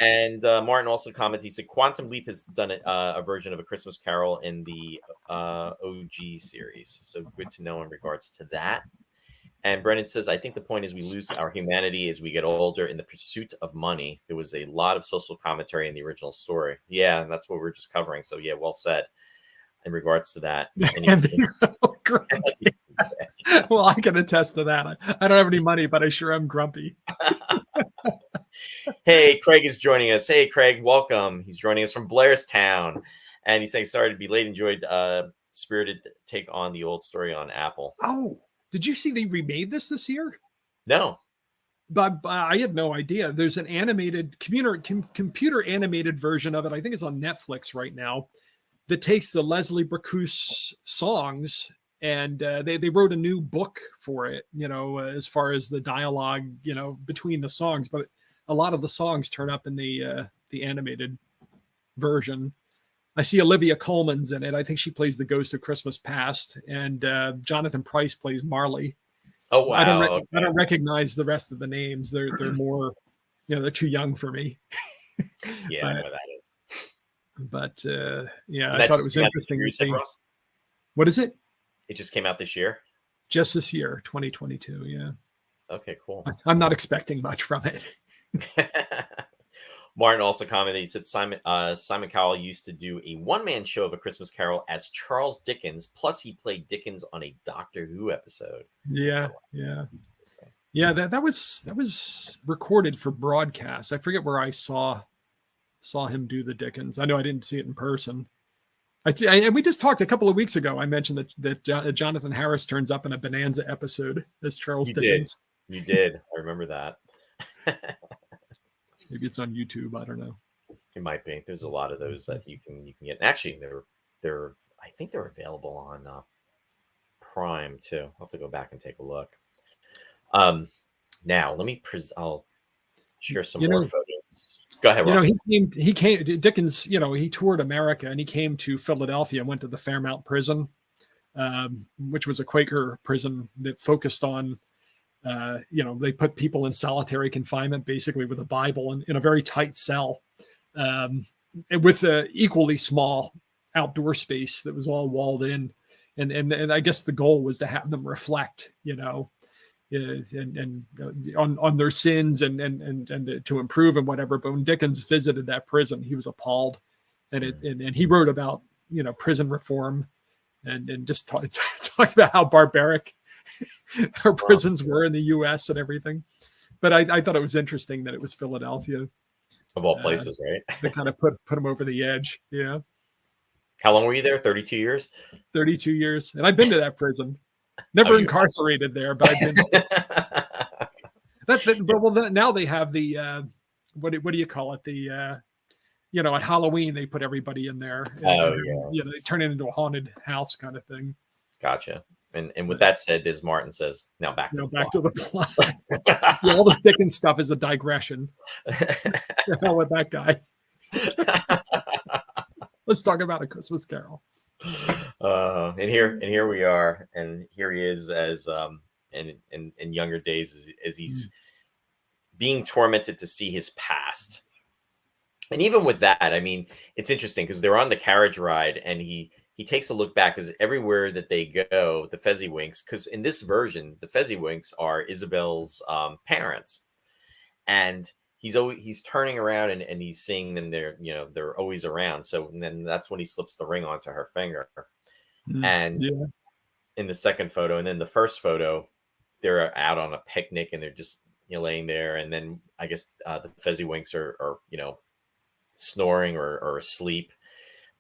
And Martin also commented, he said, Quantum Leap has done a version of A Christmas Carol in the OG series. So good to know in regards to that. And Brennan says, I think the point is we lose our humanity as we get older in the pursuit of money. There was a lot of social commentary in the original story. Yeah, and that's what we're just covering. So yeah, well said in regards to that. Grumpy. Well, I can attest to that. I don't have any money, but I sure am grumpy. Hey, Craig is joining us. Hey, Craig, welcome. He's joining us from Blairstown. And he's saying, sorry to be late. Enjoyed spirited take on the old story on Apple. Oh, did you see they remade this year? No. But I had no idea. There's an animated computer animated version of it. I think it's on Netflix right now. That takes the Leslie Bricusse songs, and they wrote a new book for it. As far as the dialogue, between the songs. But a lot of the songs turn up in the animated version. I see Olivia Colman's in it. I think she plays the Ghost of Christmas Past, and Jonathan Pryce plays Marley. Oh wow! I don't recognize the rest of the names. They're more, they're too young for me. Yeah, I know that is. But yeah, I thought it was interesting. What is it? It just came out this year. Just this year, 2022. Yeah. Okay, cool. I'm not expecting much from it. Martin also commented. He said Simon Cowell used to do a one-man show of A Christmas Carol as Charles Dickens. Plus, he played Dickens on a Doctor Who episode. Yeah. That was recorded for broadcast. I forget where I saw him do the Dickens. I know I didn't see it in person. And we just talked a couple of weeks ago. I mentioned that Jonathan Harris turns up in a Bonanza episode as Charles Dickens. You did. I remember that. Maybe it's on YouTube. I don't know. It might be. There's a lot of those that you can get. And actually, they're I think they're available on Prime too. I'll have to go back and take a look. Now let me I'll share some more photos. Go ahead, Ross. He came Dickens. He toured America and he came to Philadelphia and went to the Fairmount Prison, which was a Quaker prison that focused on. They put people in solitary confinement, basically with a Bible in a very tight cell, with an equally small outdoor space that was all walled in. And I guess the goal was to have them reflect, and on their sins and to improve and whatever. But when Dickens visited that prison, he was appalled, and he wrote about, prison reform and just talked about how barbaric our prisons were in the U.S. and everything. But I thought it was interesting that it was Philadelphia, of all places, right? That kind of put him over the edge. Yeah. How long were you there? 32 years? 32 years. And I've been to that prison. Never incarcerated there, but I've been. Now they have the, what do you call it? The, at Halloween, they put everybody in there. They turn it into a haunted house kind of thing. Gotcha. And with that said, as Martin says, now back to the plot. All this Dickens stuff is a digression. The hell with that guy. Let's talk about A Christmas Carol. And here we are, and here he is as in younger days as he's being tormented to see his past. And even with that, I mean, it's interesting because they're on the carriage ride, and he takes a look back because everywhere that they go, the Fezziwinks, because in this version, the Fezziwinks are Isabel's parents, and he's turning around and he's seeing them. They're always around. So then that's when he slips the ring onto her finger. And in the second photo, and then the first photo, they're out on a picnic and they're just laying there. And then I guess the Fezziwinks are snoring or asleep.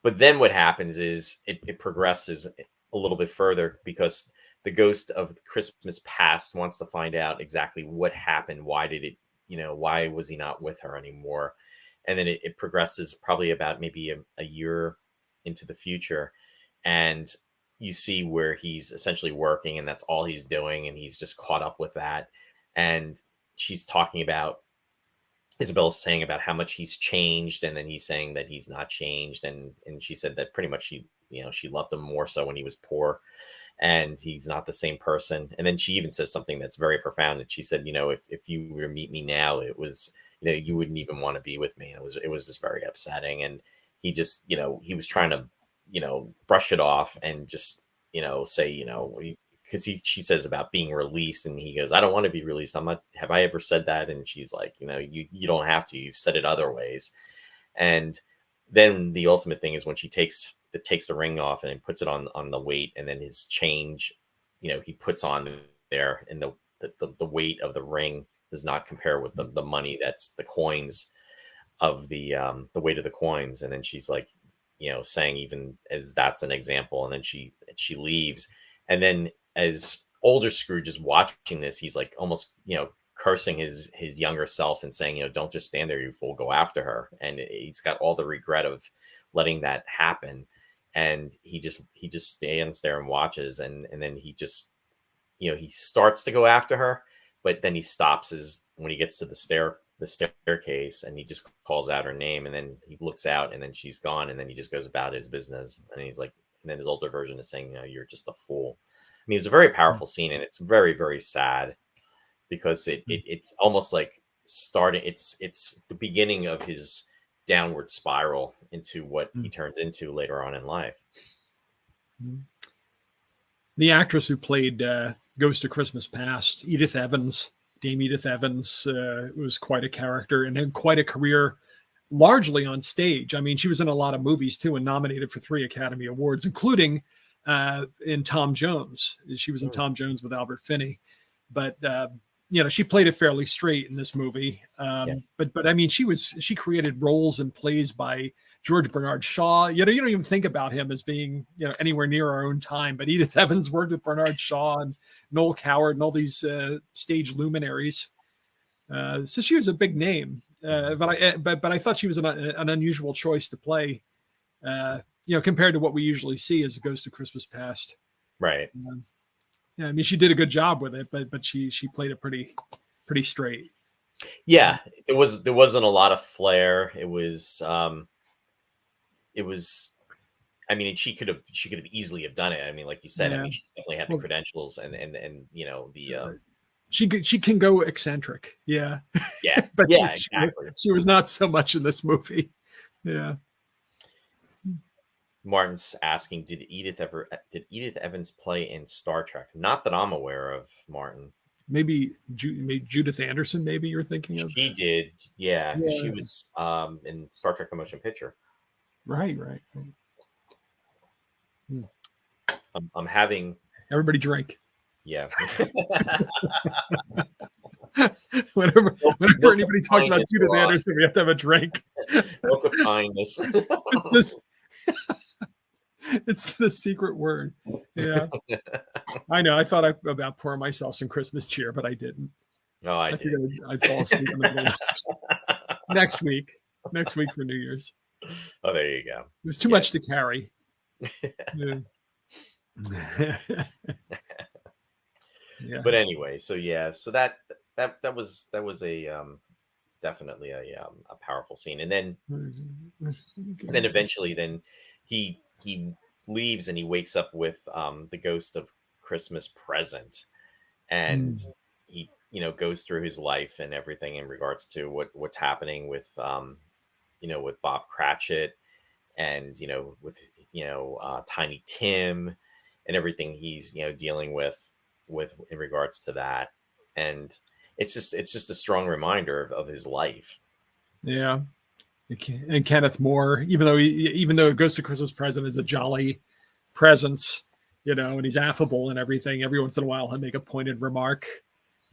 But then what happens is it progresses a little bit further because the ghost of Christmas past wants to find out exactly what happened. Why did it, why was he not with her anymore? And then it progresses probably about maybe a year into the future. And you see where he's essentially working and that's all he's doing. And he's just caught up with that. And she's talking about, Isabel's saying about how much he's changed, and then he's saying that he's not changed, and she said that pretty much she loved him more so when he was poor, and he's not the same person. And then she even says something that's very profound. That she said, if you were to meet me now, it was you wouldn't even want to be with me. It was just very upsetting, and he just he was trying to brush it off and just say because she says about being released, and he goes, I don't want to be released. I'm not, have I ever said that? And she's like, you don't have to, you've said it other ways. And then the ultimate thing is when she takes the ring off and puts it on the weight, and then his change, he puts on there, and the weight of the ring does not compare with the money, that's the coins of the weight of the coins. And then she's like, saying, even as that's an example, and then she leaves. And then as older Scrooge is watching this, he's like almost, cursing his younger self and saying, don't just stand there, you fool, go after her. And he's got all the regret of letting that happen. And he just stands there and watches. And then he just, he starts to go after her, but then he stops when he gets to the staircase, and he just calls out her name, and then he looks out, and then she's gone, and then he just goes about his business. And he's like, and then his older version is saying, you're just a fool. I mean, it's a very powerful scene, and it's very, very sad, because it's almost like it's the beginning of his downward spiral into what he turns into later on in life. The actress who played Ghost of Christmas Past, Dame Edith Evans, was quite a character and had quite a career, largely on stage. I mean, she was in a lot of movies too, and nominated for 3 Academy Awards, including in Tom Jones. She was in Tom Jones with Albert Finney, but she played it fairly straight in this movie. But I mean, she created roles and plays by George Bernard Shaw. You don't even think about him as being anywhere near our own time. But Edith Evans worked with Bernard Shaw and Noel Coward and all these stage luminaries. So she was a big name. But I thought she was an unusual choice to play. Compared to what we usually see as a Ghost of Christmas Past. Right. Yeah, I mean, she did a good job with it, but she played it pretty straight. Yeah, there wasn't a lot of flair. It was. I mean, she could have easily have done it. I mean, like you said, I mean, she's definitely had the credentials and the. She can go eccentric. Yeah. Yeah. But exactly. She was not so much in this movie. Yeah. Martin's asking, did Edith Evans play in Star Trek? Not that I'm aware of, Martin. Maybe Judith Anderson, maybe you're thinking of? She did, yeah. She was in Star Trek: The Motion Picture. Right. I'm having... Everybody drink. Yeah. whenever anybody talks about Judith Anderson, we have to have a drink. Look of kindness. It's this... It's the secret word. Yeah. I know. I thought about pouring myself some Christmas cheer, but I didn't. No, I didn't. I'd fall asleep in the next week for New Year's. Oh, there you go. It was too much to carry. Yeah. But anyway, so that was a definitely a powerful scene. And then eventually he leaves, and he wakes up with the Ghost of Christmas Present, and he goes through his life and everything in regards to what's happening with with Bob Cratchit, and with Tiny Tim, and everything he's dealing with in regards to that. And it's just a strong reminder of his life. Yeah. And Kenneth More, even though Ghost of Christmas Present is a jolly presence, and he's affable and everything, every once in a while he'll make a pointed remark,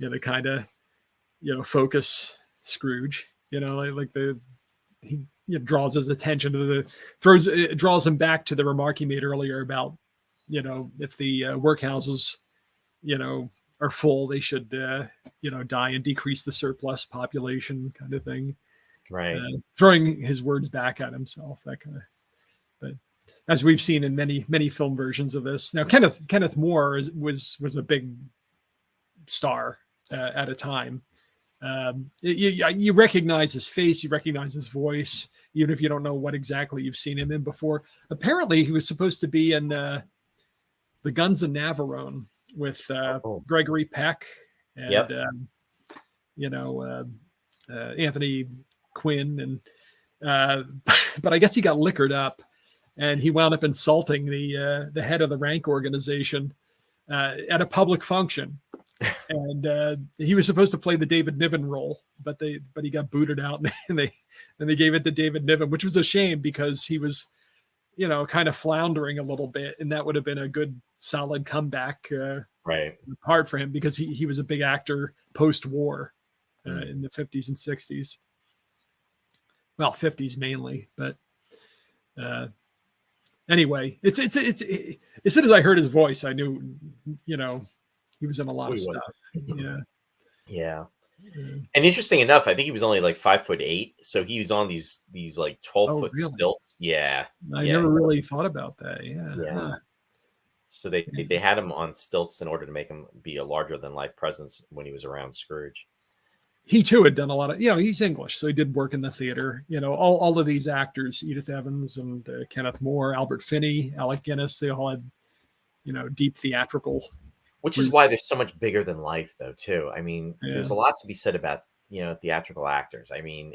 to kind of, focus Scrooge, he draws his attention to draws him back to the remark he made earlier about, if the workhouses, are full, they should, die and decrease the surplus population kind of thing. Right. Throwing his words back at himself, that kind of. But as we've seen in many film versions of this, now Kenneth More was a big star at a time. You recognize his face, you recognize his voice, even if you don't know what exactly you've seen him in before. Apparently, he was supposed to be in the Guns of Navarone with Gregory Peck and Anthony Quinn, and but I guess he got liquored up, and he wound up insulting the head of the rank organization at a public function, and he was supposed to play the David Niven role, but he got booted out, and they gave it to David Niven, which was a shame because he was, kind of floundering a little bit, and that would have been a good solid comeback part for him because he was a big actor post-war in the 50s and 60s. Well, 50s mainly, but anyway, it's as soon as I heard his voice, I knew, he was in a lot of stuff. Yeah. And interesting enough, I think he was only like 5'8", so he was on these like 12-foot stilts. Yeah, I never really thought about that. Yeah. So they had him on stilts in order to make him be a larger than life presence when he was around Scrooge. He too had done a lot of, he's English, so he did work in the theater. All of these actors, Edith Evans and Kenneth More, Albert Finney, Alec Guinness, they all had, deep theatrical. Which is why they're so much bigger than life, though, too. I mean, there's a lot to be said about, theatrical actors. I mean,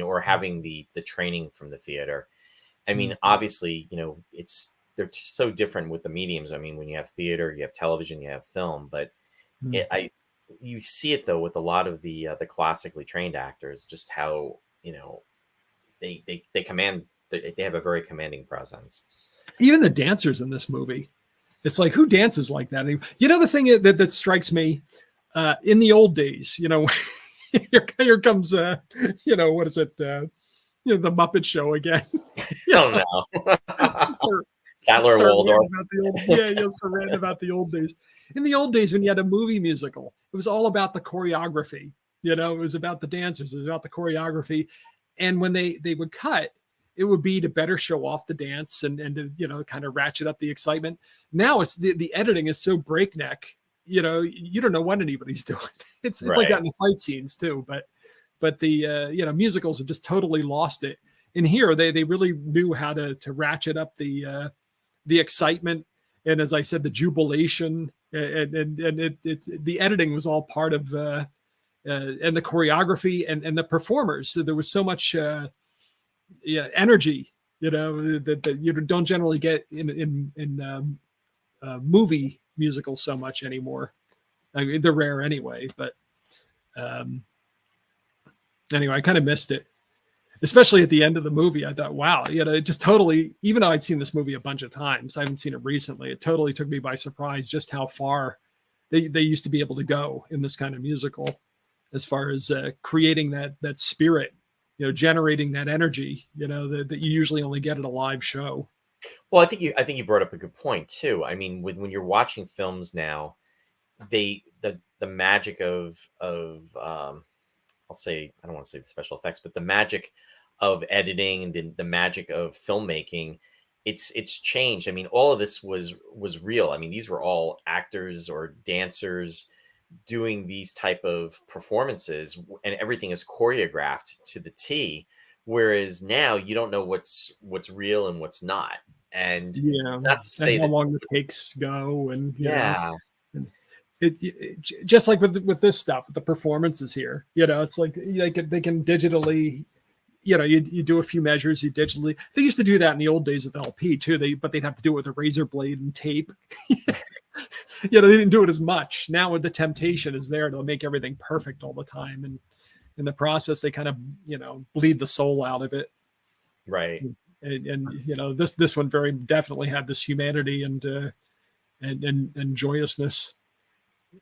or having the training from the theater. I mean, obviously, they're so different with the mediums. I mean, when you have theater, you have television, you have film, but you see it though with a lot of the classically trained actors, just how they command. They have a very commanding presence. Even the dancers in this movie, it's like, who dances like that? The thing that strikes me in the old days, here comes what is it? The Muppet Show again. Oh no. Statler Waldorf. Ranting about the old days. In the old days, when you had a movie musical, it was all about the choreography. It was about the dancers. It was about the choreography. And when they would cut, it would be to better show off the dance and to, kind of ratchet up the excitement. Now it's the editing is so breakneck. You don't know what anybody's doing. It's like that in the fight scenes too. But the musicals have just totally lost it. In here, they really knew how to ratchet up the excitement, and as I said, the jubilation, and it's the editing was all part of and the choreography and the performers. So there was so much energy, that you don't generally get in movie musicals so much anymore. I mean, they're rare anyway, but anyway, I kind of missed it. Especially at the end of the movie, I thought, wow, it just totally, even though I'd seen this movie a bunch of times, I haven't seen it recently, it totally took me by surprise just how far they used to be able to go in this kind of musical as far as creating that spirit, generating that energy, that you usually only get at a live show. Well, I think you brought up a good point too. I mean, when you're watching films now, the magic of I'll say, I don't want to say the special effects, but the magic of editing and the magic of filmmaking, it's changed. I mean, all of this was real. I mean, these were all actors or dancers doing these type of performances, and everything is choreographed to the T. Whereas now you don't know what's real and what's not. And not to say how long the takes go, and It just like with this stuff, the performances here, it's like they can digitally, you do a few measures, you digitally. They used to do that in the old days of LP too. But they'd have to do it with a razor blade and tape. They didn't do it as much. Now with the temptation is there to make everything perfect all the time, and in the process they kind of bleed the soul out of it. Right. And this one very definitely had this humanity and joyousness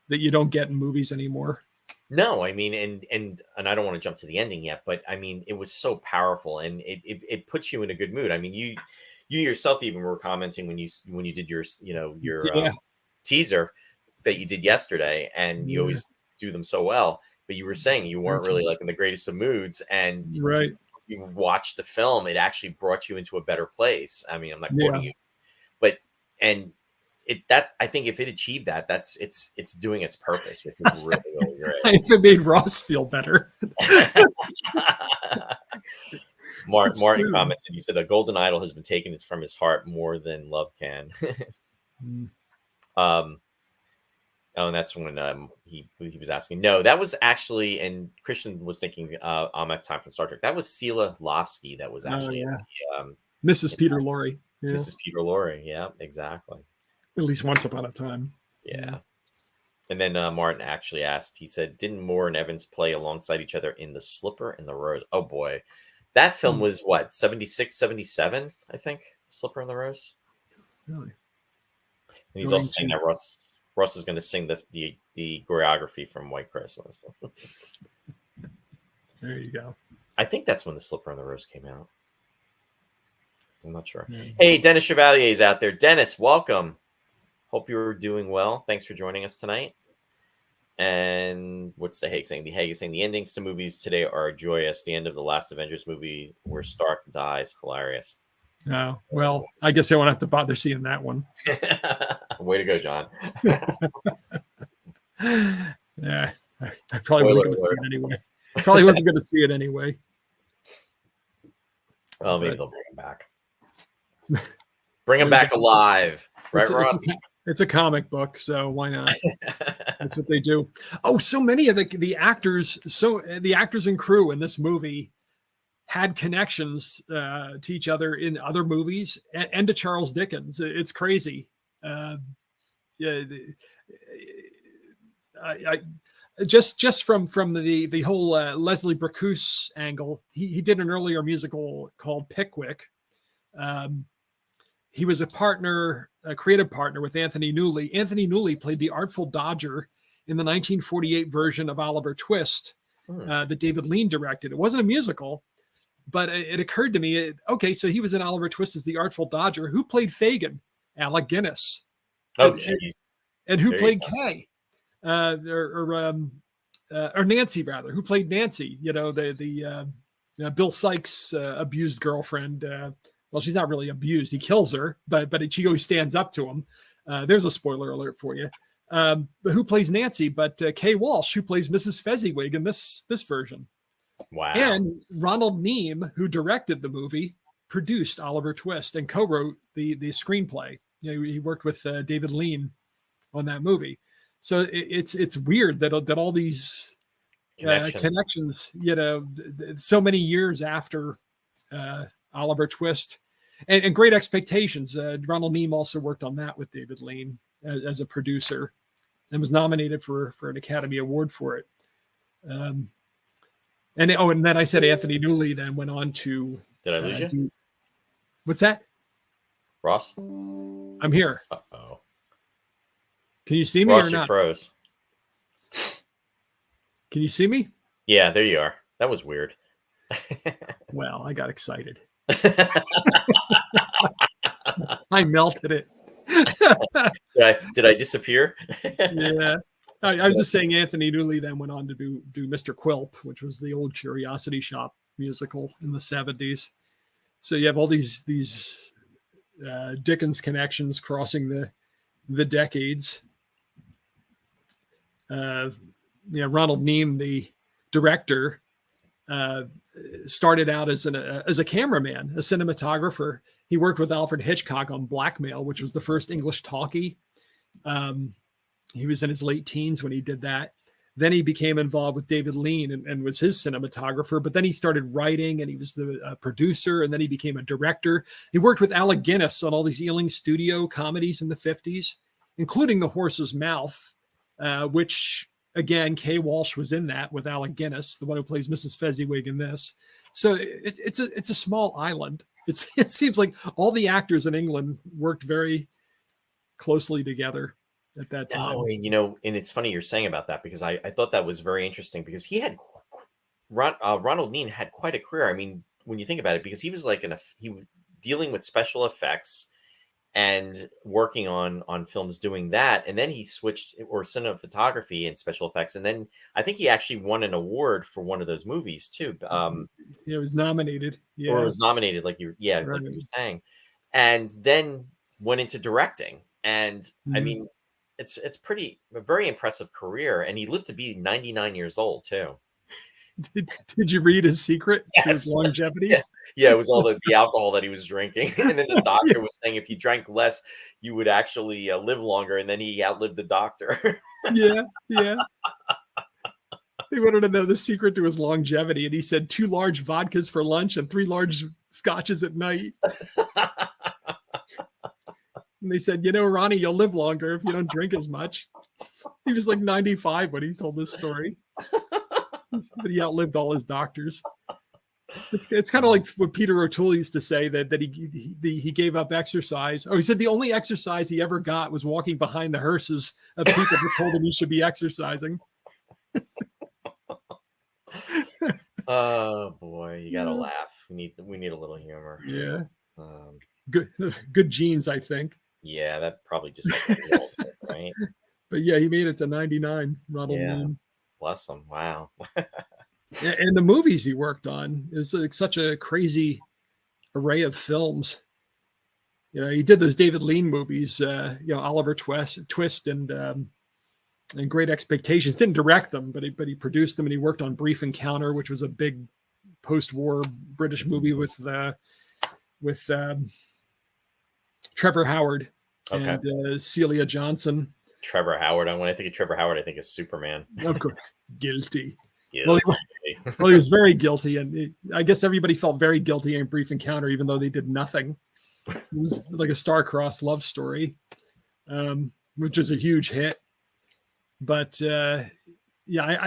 that you don't get in movies anymore. No, I mean, and I don't want to jump to the ending yet, but I mean, it was so powerful, and it puts you in a good mood. I mean, you yourself even were commenting when you did your teaser that you did yesterday, and you always do them so well. But you were saying you weren't really like in the greatest of moods, and you watched the film, it actually brought you into a better place. I mean, I'm not quoting you, but I think if it achieved that, it's doing its purpose, which is really, really great. If it made Ross feel better. Martin commented, he said, "A golden idol has been taken from his heart more than love can." And that's when he was asking. No, that was actually, and Christian was thinking on time from Star Trek. That was Sela Lofsky. That was actually Mrs. Peter Lorre. Mrs. Peter Lorre. Yeah, exactly. At least once upon a time. Yeah. And then Martin actually asked, he said, didn't Moore and Evans play alongside each other in The Slipper and the Rose? Oh, boy. That film was what, 76, 77, I think? Slipper and the Rose? Really? And he's also saying that Russ is going to sing the choreography from White Christmas. There you go. I think that's when The Slipper and the Rose came out. I'm not sure. Hey, Dennis Chevalier is out there. Dennis, welcome. Hope you're doing well. Thanks for joining us tonight. And what's the Hague saying? The Hague is saying the endings to movies today are joyous. The end of the last Avengers movie where Stark dies. Hilarious. Oh, well, I guess I won't have to bother seeing that one. Way to go, John. Yeah, I probably wasn't going to see it anyway. Probably wasn't going to see it anyway. Oh, maybe they'll bring him back. Bring him back alive. Right, Ross? It's a comic book, so why not? That's what they do. Oh, so many of the actors, the actors and crew in this movie had connections to each other in other movies and to Charles Dickens. It's crazy. Yeah, I just from the whole Leslie Bricusse angle, he did an earlier musical called Pickwick. He was a creative partner with Anthony Newley. Anthony Newley played the Artful Dodger in the 1948 version of Oliver Twist that David Lean directed. It wasn't a musical, but it occurred to me, okay, so he was in Oliver Twist as the Artful Dodger. Who played Fagin? Alec Guinness. Oh, jeez. And who played Kay? Or Nancy, rather. Who played Nancy? You know, the Bill Sykes' abused girlfriend. Well, she's not really abused. He kills her, but she always stands up to him. There's a spoiler alert for you. But who plays Nancy? But Kay Walsh, who plays Mrs. Fezziwig in this version. Wow. And Ronald Neame, who directed the movie, produced Oliver Twist and co-wrote the screenplay. You know, he worked with David Lean on that movie. So it's weird that all these connections, you know, so many years after Oliver Twist. And Great Expectations. Ronald Neame also worked on that with David Lean as a producer and was nominated for an Academy Award for it. And then I said Anthony Newley then went on to... Did I lose you? What's that? Ross? I'm here. Uh-oh. Can you see me Ross, or not? you froze. Can you see me? Yeah, there you are. That was weird. Well, I got excited. I melted it. Did I disappear? Yeah. I was just saying Anthony Newley then went on to do Mr. Quilp, which was the old Curiosity Shop musical in the 70s. So you have all these Dickens connections crossing the decades. Ronald Neame, the director, started out as a cameraman, a cinematographer. He worked with Alfred Hitchcock on Blackmail, which was the first English talkie. He was in his late teens when he did that. Then he became involved with David Lean and was his cinematographer. But then he started writing and he was the producer. And then he became a director. He worked with Alec Guinness on all these Ealing Studio comedies in the 50s, including The Horse's Mouth, which, again, Kay Walsh was in that with Alec Guinness, the one who plays Mrs. Fezziwig in this. So it's a small island. It seems like all the actors in England worked very closely together at that time. Oh, and it's funny you're saying about that because I thought that was very interesting because he had Ronald Neame had quite a career. I mean, when you think about it, because he was he was dealing with special effects and working on films doing that, and then he switched or cinematography and special effects, and then I think he actually won an award for one of those movies too. He was nominated, or was nominated, like you were saying, and then went into directing. And I mean, it's a very impressive career, and he lived to be 99 years old too. Did you read his secret to his longevity? Yeah, it was all the alcohol that he was drinking. And then the doctor was saying if you drank less, you would actually live longer. And then he outlived the doctor. Yeah. They wanted to know the secret to his longevity. And he said 2 large vodkas for lunch and 3 large scotches at night. And they said, you know, Ronnie, you'll live longer if you don't drink as much. He was like 95 when he told this story. But he outlived all his doctors. It's kind of like what Peter O'Toole used to say that he gave up exercise. Oh, he said the only exercise he ever got was walking behind the hearses of people that told him he should be exercising. Oh boy, you gotta laugh. We need a little humor. Yeah. Good genes, I think. Yeah, that probably just helped bit, right? But yeah, he made it to 99. Ronald Moon. Bless him. Wow. And the movies he worked on is like such a crazy array of films. You know, he did those David Lean movies, Oliver Twist and Great Expectations. Didn't direct them, but he produced them, and he worked on Brief Encounter, which was a big post-war British movie with Trevor Howard and Celia Johnson. Trevor Howard. When I think of Trevor Howard, I think of Superman. Of course, guilty. Well, he was very guilty, and I guess everybody felt very guilty in Brief Encounter, even though they did nothing. It was like a star-crossed love story, which was a huge hit. But I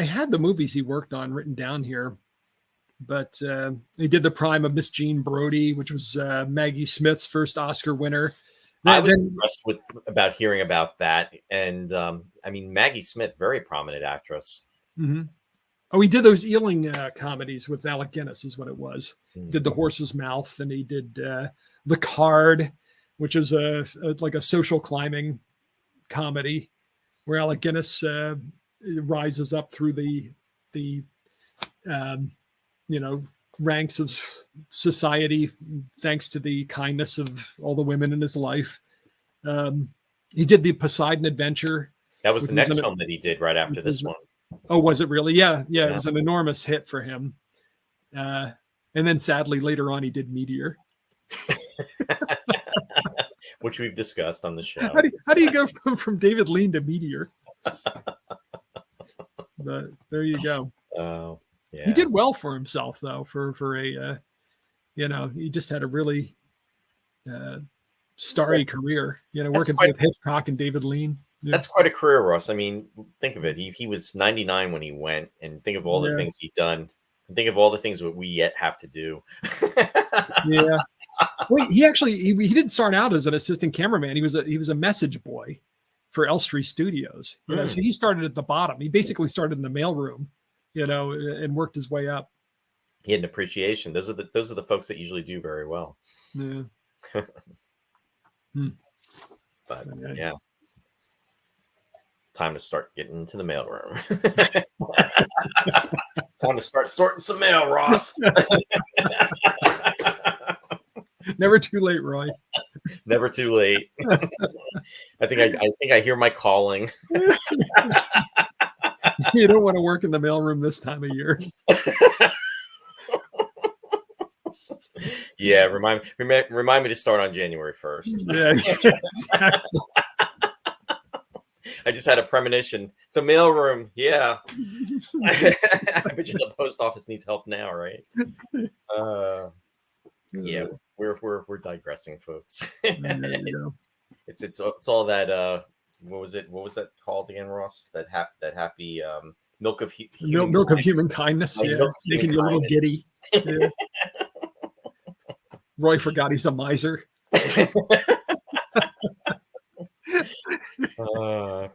had the movies he worked on written down here. But he did The Prime of Miss Jean Brodie, which was Maggie Smith's first Oscar winner. I was impressed about hearing about that. And Maggie Smith, very prominent actress. Mm-hmm. Oh, he did those Ealing comedies with Alec Guinness is what it was. Mm-hmm. Did The Horse's Mouth, and he did The Card, which is like a social climbing comedy where Alec Guinness rises up through the ranks of society thanks to the kindness of all the women in his life. He did The Poseidon Adventure. That was the next film that he did right after this one. Oh, was it really? Yeah. It was an enormous hit for him. And then sadly, later on, he did Meteor. Which we've discussed on the show. How do you go from David Lean to Meteor? But there you go. Oh, yeah. He did well for himself, though, for a, he just had a really starry career, working with Hitchcock and David Lean. Yeah. That's quite a career, Ross. I mean, think of it. He was 99 when he went, and think of all the things he'd done. And think of all the things that we yet have to do. Yeah. Well, he didn't start out as an assistant cameraman. He was a message boy for Elstree Studios. So he started at the bottom. He basically started in the mailroom, and worked his way up. He had an appreciation. Those are the folks that usually do very well. Yeah. But yeah. Time to start getting into the mailroom. Time to start sorting some mail, Ross. Never too late, Roy. Never too late. I think I hear my calling. You don't want to work in the mailroom this time of year. Yeah, remind me to start on January 1st. Yeah, exactly. I just had a premonition. The mailroom, yeah. I bet you the post office needs help now, right? Yeah, we're digressing, folks. It's all that. What was that called again, Ross? That happy milk of human kindness. Yeah, making you a little giddy. Yeah. Roy forgot he's a miser.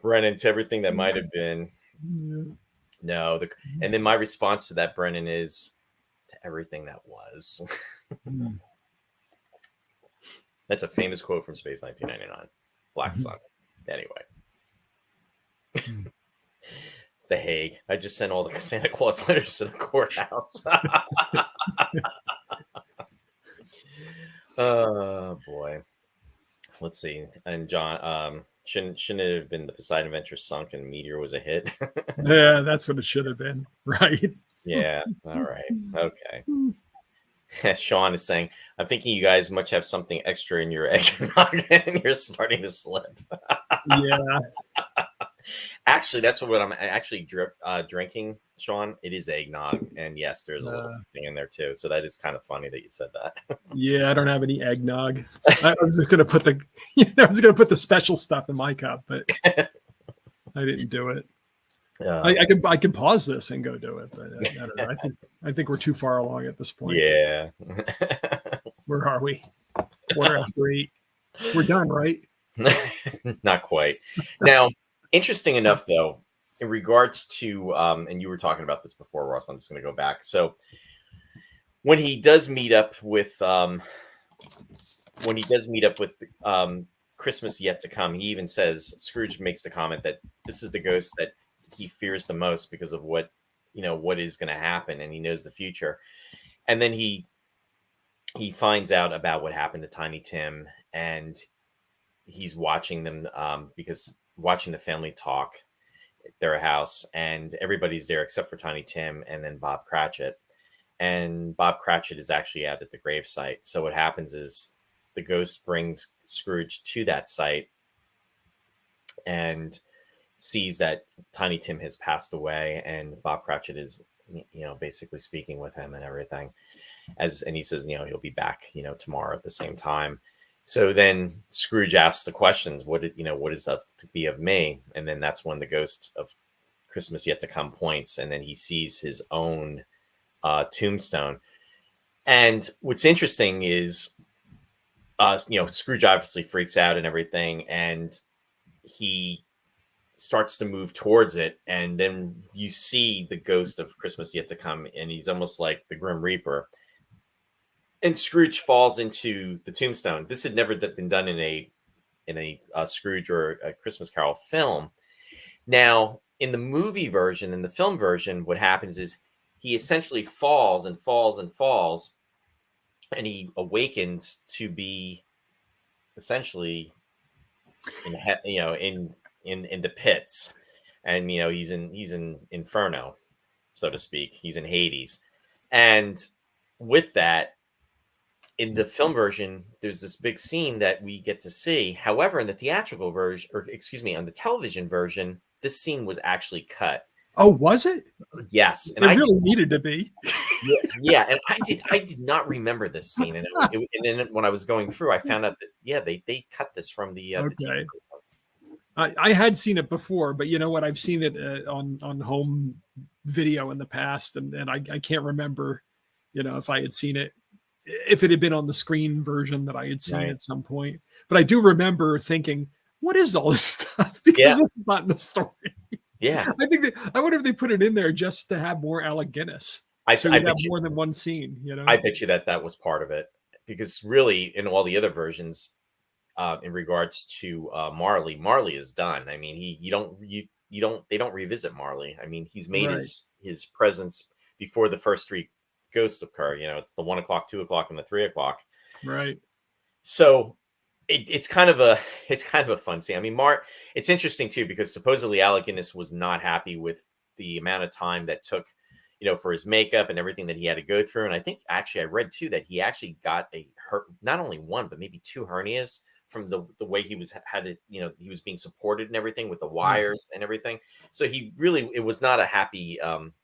Brennan, to everything that might have been. No, and then my response to that, Brennan, is to everything that was. That's a famous quote from Space 1999. Black Sun. Anyway. The Hague. I just sent all the Santa Claus letters to the courthouse. Oh boy. Let's see. And John, shouldn't it have been The Poseidon Adventure sunk and Meteor was a hit? Yeah, that's what it should have been, right? Yeah. All right. Okay. Sean is saying, I'm thinking you guys must have something extra in your eggnog and you're starting to slip. Yeah. Actually, that's what I'm actually drinking, Sean. It is eggnog, and yes, there's a little something in there too. So that is kind of funny that you said that. Yeah, I don't have any eggnog. I was just gonna put I was gonna put the special stuff in my cup, but I didn't do it. I can pause this and go do it, but I don't know. I think we're too far along at this point. Yeah. Where are we? 8:15. We're done, right? Not quite. Now, interesting enough, though, in regards to, and you were talking about this before, Ross. I'm just going to go back. So, when he does meet up with, Christmas Yet to Come, he even says, Scrooge makes the comment that this is the ghost that he fears the most because of what is going to happen, and he knows the future. And then he finds out about what happened to Tiny Tim, and he's watching them watching the family talk at their house, and everybody's there except for Tiny Tim and then Bob Cratchit. And Bob Cratchit is actually out at the gravesite. So what happens is the ghost brings Scrooge to that site and sees that Tiny Tim has passed away, and Bob Cratchit is, basically speaking with him and everything. And he says, he'll be back, tomorrow at the same time. So then Scrooge asks the questions, what is up to be of me? And then that's when the ghost of Christmas Yet to Come points, and then he sees his own tombstone. And what's interesting is, Scrooge obviously freaks out and everything, and he starts to move towards it. And then you see the ghost of Christmas Yet to Come, and he's almost like the Grim Reaper. And Scrooge falls into the tombstone. This had never been done in a Scrooge or a Christmas Carol film. Now, in the movie version, in the film version, what happens is he essentially falls and falls and falls, and he awakens to be essentially in the pits, and he's in Inferno, so to speak. He's in Hades, and with that, in the film version, there's this big scene that we get to see. However, in the theatrical version, on the television version, this scene was actually cut. Oh, was it? Yes, and it really needed to be. Yeah, and I did not remember this scene, and then when I was going through, I found out that they cut this from the. Okay. I had seen it before, but you know what? I've seen it on home video in the past, and I can't remember, if I had seen it. If it had been on the screen version that I had seen at some point. But I do remember thinking, what is all this stuff? Because this is not in the story. Yeah. I wonder if they put it in there just to have more Alec Guinness. So you have more than one scene, I bet you that was part of it. Because really, in all the other versions, in regards to Marley is done. I mean, they don't revisit Marley. I mean, he's made his presence before the first three ghosts occur. It's the 1 o'clock, 2 o'clock, and the 3 o'clock. Right. So it's kind of a fun scene. I mean, it's interesting too, because supposedly Alec Guinness was not happy with the amount of time that took, for his makeup and everything that he had to go through. And I think actually I read too that he actually got not only one, but maybe 2 hernias from the way he was being supported and everything with the wires and everything. So it was not a happy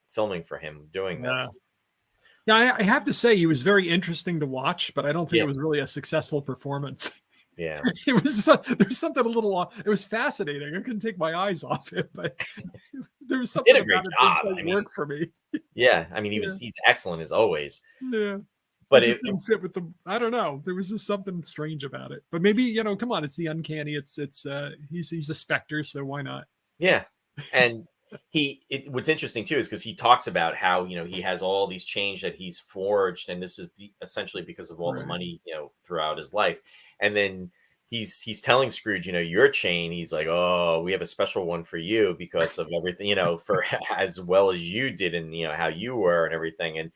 filming for him doing this. Yeah, I have to say he was very interesting to watch, but I don't think it was really a successful performance. Yeah, there's something a little. It was fascinating. I couldn't take my eyes off it, but there was something about it that worked for me. Yeah, I mean, he's excellent as always. Yeah, but it just didn't fit with the. I don't know. There was just something strange about it. But maybe come on, it's the uncanny. It's he's a specter, so why not? Yeah, and. What's interesting too is because he talks about how he has all these chains that he's forged, and this is essentially because of all the money throughout his life. And then he's telling Scrooge, your chain. He's like, oh, we have a special one for you because of everything, for as well as you did, and how you were and everything. And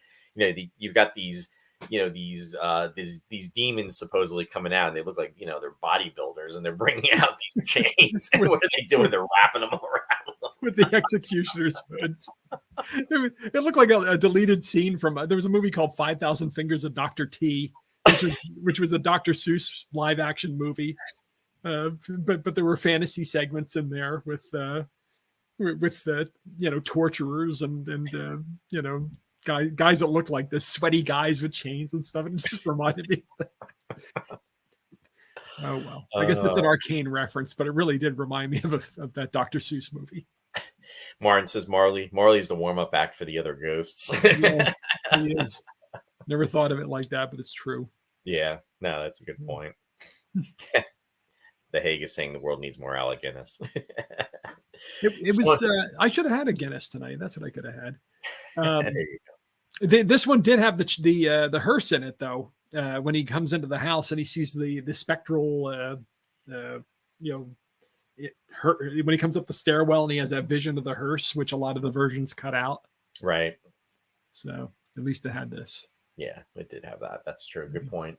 you've got these these demons supposedly coming out, and they look like they're bodybuilders, and they're bringing out these chains. And what are they doing? They're wrapping them around with the executioner's hoods. It looked like a deleted scene from there was a movie called 5,000 Fingers of Dr. T, which was a Dr. Seuss live action movie. But there were fantasy segments in there with torturers and guys that looked like this sweaty guys with chains and stuff. And it just reminded me. Oh well, I guess it's an arcane reference, but it really did remind me of that Dr. Seuss movie. Martin says Marley's the warm-up act for the other ghosts. Yeah, he is. Never thought of it like that, but it's true. Yeah, no, that's a good point. The Hague is saying the world needs more Alec Guinness. It was. I should have had a Guinness tonight. That's what I could have had. There you go. This one did have the hearse in it, though. When he comes into the house and he sees the spectral, when he comes up the stairwell and he has that vision of the hearse, which a lot of the versions cut out. Right. So at least it had this. Yeah, it did have that. That's true. Good point.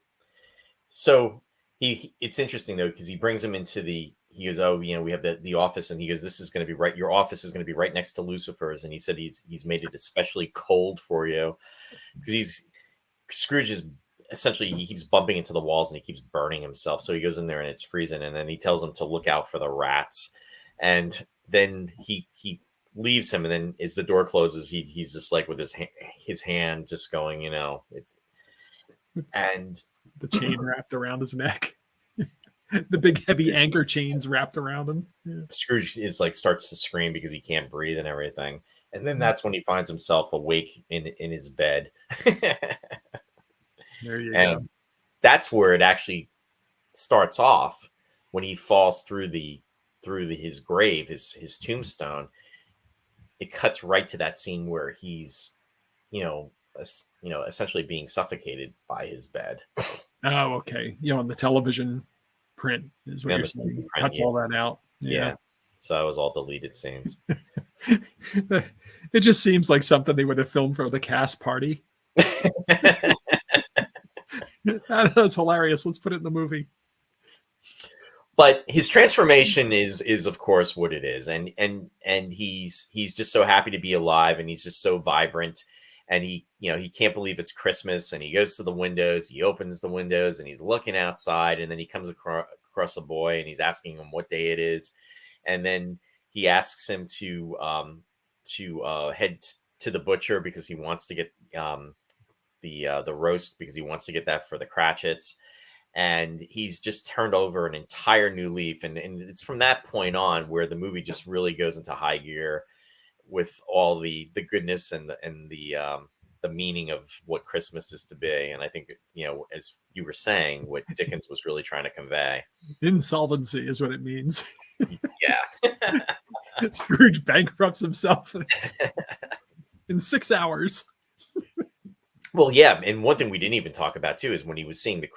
So it's interesting though, because he brings him into he goes, oh, we have the office, and he goes, this is going to be right. Your office is going to be right next to Lucifer's. And he said he's made it especially cold for you because Scrooge is essentially, he keeps bumping into the walls and he keeps burning himself. So he goes in there and it's freezing. And then he tells him to look out for the rats. And then he leaves him. And then as the door closes, he's just like with his hand just going, and the chain wrapped around his neck. The big heavy anchor chains wrapped around him. Yeah. Scrooge starts to scream because he can't breathe and everything. And then that's when he finds himself awake in his bed. There you and go. That's where it actually starts off when he falls through his grave, his tombstone. It cuts right to that scene where he's, essentially being suffocated by his bed. Oh, okay. On the television print is what you're saying. Cuts all that out. Yeah. So it was all deleted scenes. It just seems like something they would have filmed for the cast party. That's hilarious. Let's put it in the movie. But his transformation is of course what it is, and he's just so happy to be alive, and he's just so vibrant, and he can't believe it's Christmas, and he goes to the windows, he opens the windows, and he's looking outside, and then he comes across a boy, and he's asking him what day it is, and then he asks him to head to the butcher because he wants to get the roast, because he wants to get that for the Cratchits. And he's just turned over an entire new leaf. And it's from that point on where the movie just really goes into high gear with all the goodness and the meaning of what Christmas is to be. And I think, as you were saying, what Dickens was really trying to convey. Insolvency is what it means. Yeah. Scrooge bankrupts himself in 6 hours. Well, yeah. And one thing we didn't even talk about too is when he was seeing the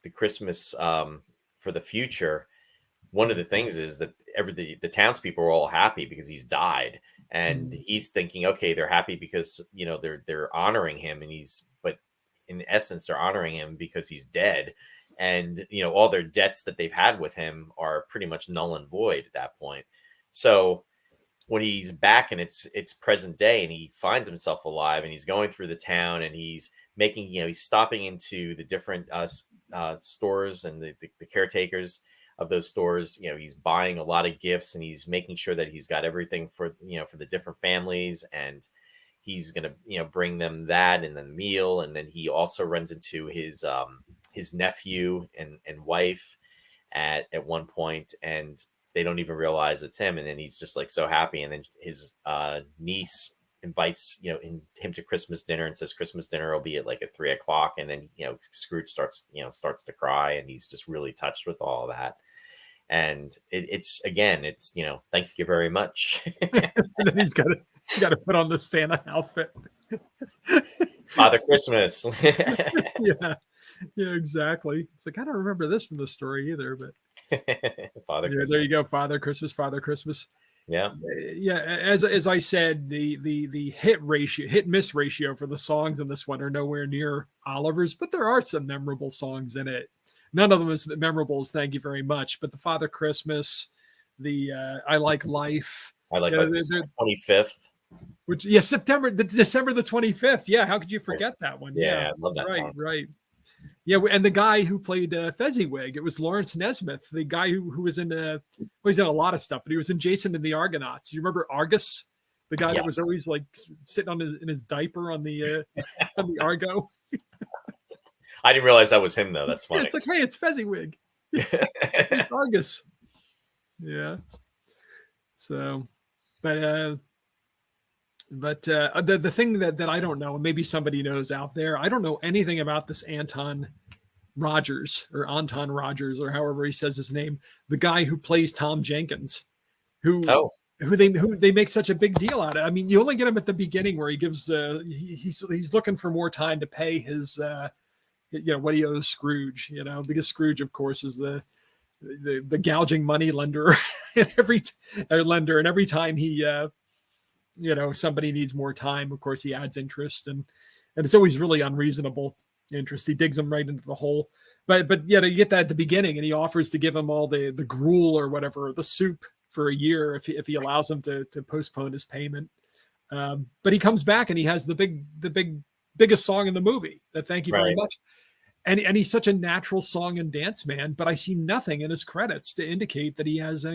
the Christmas for the future. One of the things is that the townspeople are all happy because he's died, and he's thinking, okay, they're happy because they're honoring him, but in essence they're honoring him because he's dead, and all their debts that they've had with him are pretty much null and void at that point. So when he's back and it's present day and he finds himself alive and he's going through the town and he's making, he's stopping into the different stores and the caretakers of those stores. He's buying a lot of gifts and he's making sure that he's got everything for the different families, and he's going to, bring them that and then meal. And then he also runs into his nephew and wife at one point, and they don't even realize it's him. And then he's just like so happy. And then his niece invites him to Christmas dinner and says Christmas dinner will be at 3:00. And then Scrooge starts to cry, and he's just really touched with all of that. And it's thank you very much. And then he's got to put on the Santa outfit. Father Christmas. Yeah, exactly. It's like, I don't remember this from the story either, but Father Christmas. There you go. Father Christmas. Yeah. As I said, the hit miss ratio for the songs in this one are nowhere near Oliver's, but there are some memorable songs in it. None of them as memorable as "Thank You Very Much," but the Father Christmas, the "I Like Life," I like the 25th. Which December the 25th. Yeah, how could you forget that one? Yeah, I love that right, song. Right. Yeah, and the guy who played Fezziwig, it was Lawrence Nesmith, the guy who was in well, he's in a lot of stuff, but he was in Jason and the Argonauts. You remember Argus, the guy that was always like sitting in his diaper on the Argo. I didn't realize that was him though. That's funny. Yeah, it's like, hey, it's Fezziwig. It's Argus. Yeah. So, but the thing that I don't know, and maybe somebody knows out there, I don't know anything about this Anton Rogers or however he says his name, the guy who plays Tom Jenkins, who they make such a big deal out of. I mean, you only get him at the beginning where he gives he's looking for more time to pay his what he owes Scrooge, because Scrooge, of course, is the gouging money lender and every time he somebody needs more time, of course he adds interest, and it's always really unreasonable interest. He digs them right into the hole. But you get that at the beginning, and he offers to give him all the gruel or whatever, the soup, for a year if he allows him to postpone his payment. But he comes back and he has the biggest song in the movie, that Thank You Very Much. And he's such a natural song and dance man, but I see nothing in his credits to indicate that he has had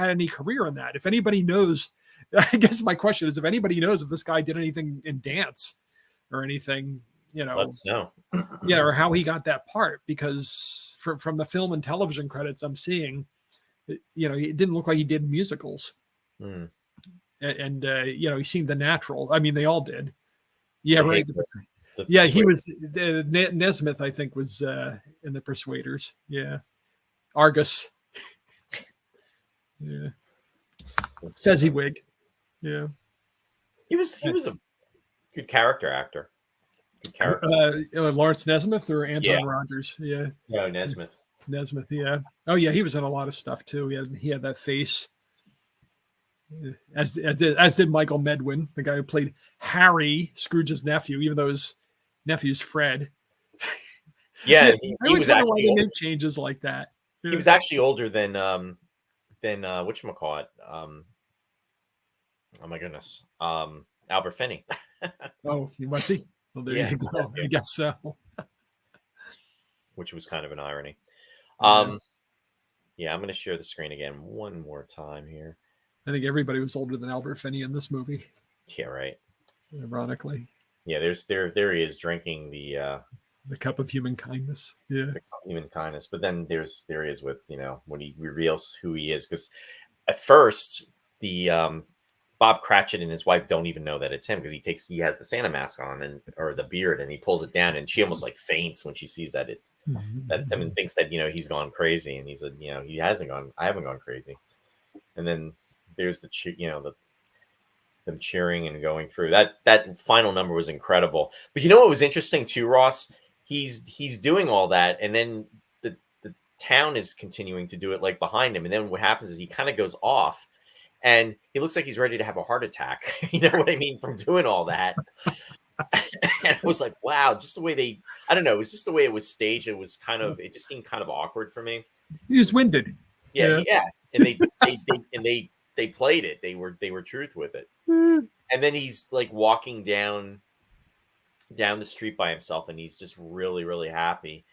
any career in that. If anybody knows, I guess my question is, if anybody knows if this guy did anything in dance or anything, let's know. Or how he got that part, because from the film and television credits I'm seeing, it didn't look like he did musicals. And he seemed the natural. I mean, they all did. Yeah, right. He was Nesmith, I think, was in The Persuaders. Yeah, Argus. Yeah, Fezziwig. Yeah, he was a good character actor. Lawrence Nesmith or Anton Rogers? Yeah, no, Nesmith. Nesmith. Yeah. Oh yeah, he was in a lot of stuff too. He had that face. As did Michael Medwin, the guy who played Harry, Scrooge's nephew, even though his nephew's Fred. Yeah, he was actually why they make changes like that. Yeah. He was actually older than whatchamacallit. Oh my goodness, Albert Finney. Oh, was he? Well, there you go. I guess so. Which was kind of an irony. Yeah. I'm going to share the screen again one more time here. I think everybody was older than Albert Finney in this movie. Yeah, right. Ironically. Yeah, there he is drinking the cup of human kindness. Yeah, the cup of human kindness. But then there he is with when he reveals who he is, because at first the Bob Cratchit and his wife don't even know that it's him, because he has the Santa mask on or the beard, and he pulls it down, and she almost like faints when she sees that it's him, and thinks that he's gone crazy, and he's he hasn't gone. I haven't gone crazy. And then there's them cheering and going through that final number was incredible. But what was interesting too, Ross? He's doing all that, and then the town is continuing to do it like behind him, and then what happens is he kind of goes off, and he looks like he's ready to have a heart attack. You know what I mean? From doing all that. And it was like, wow, just the way I don't know, it was just the way it was staged. It just seemed kind of awkward for me. He was winded. Yeah. And they played it. They were truth with it. And then he's like walking down the street by himself, and he's just really, really happy.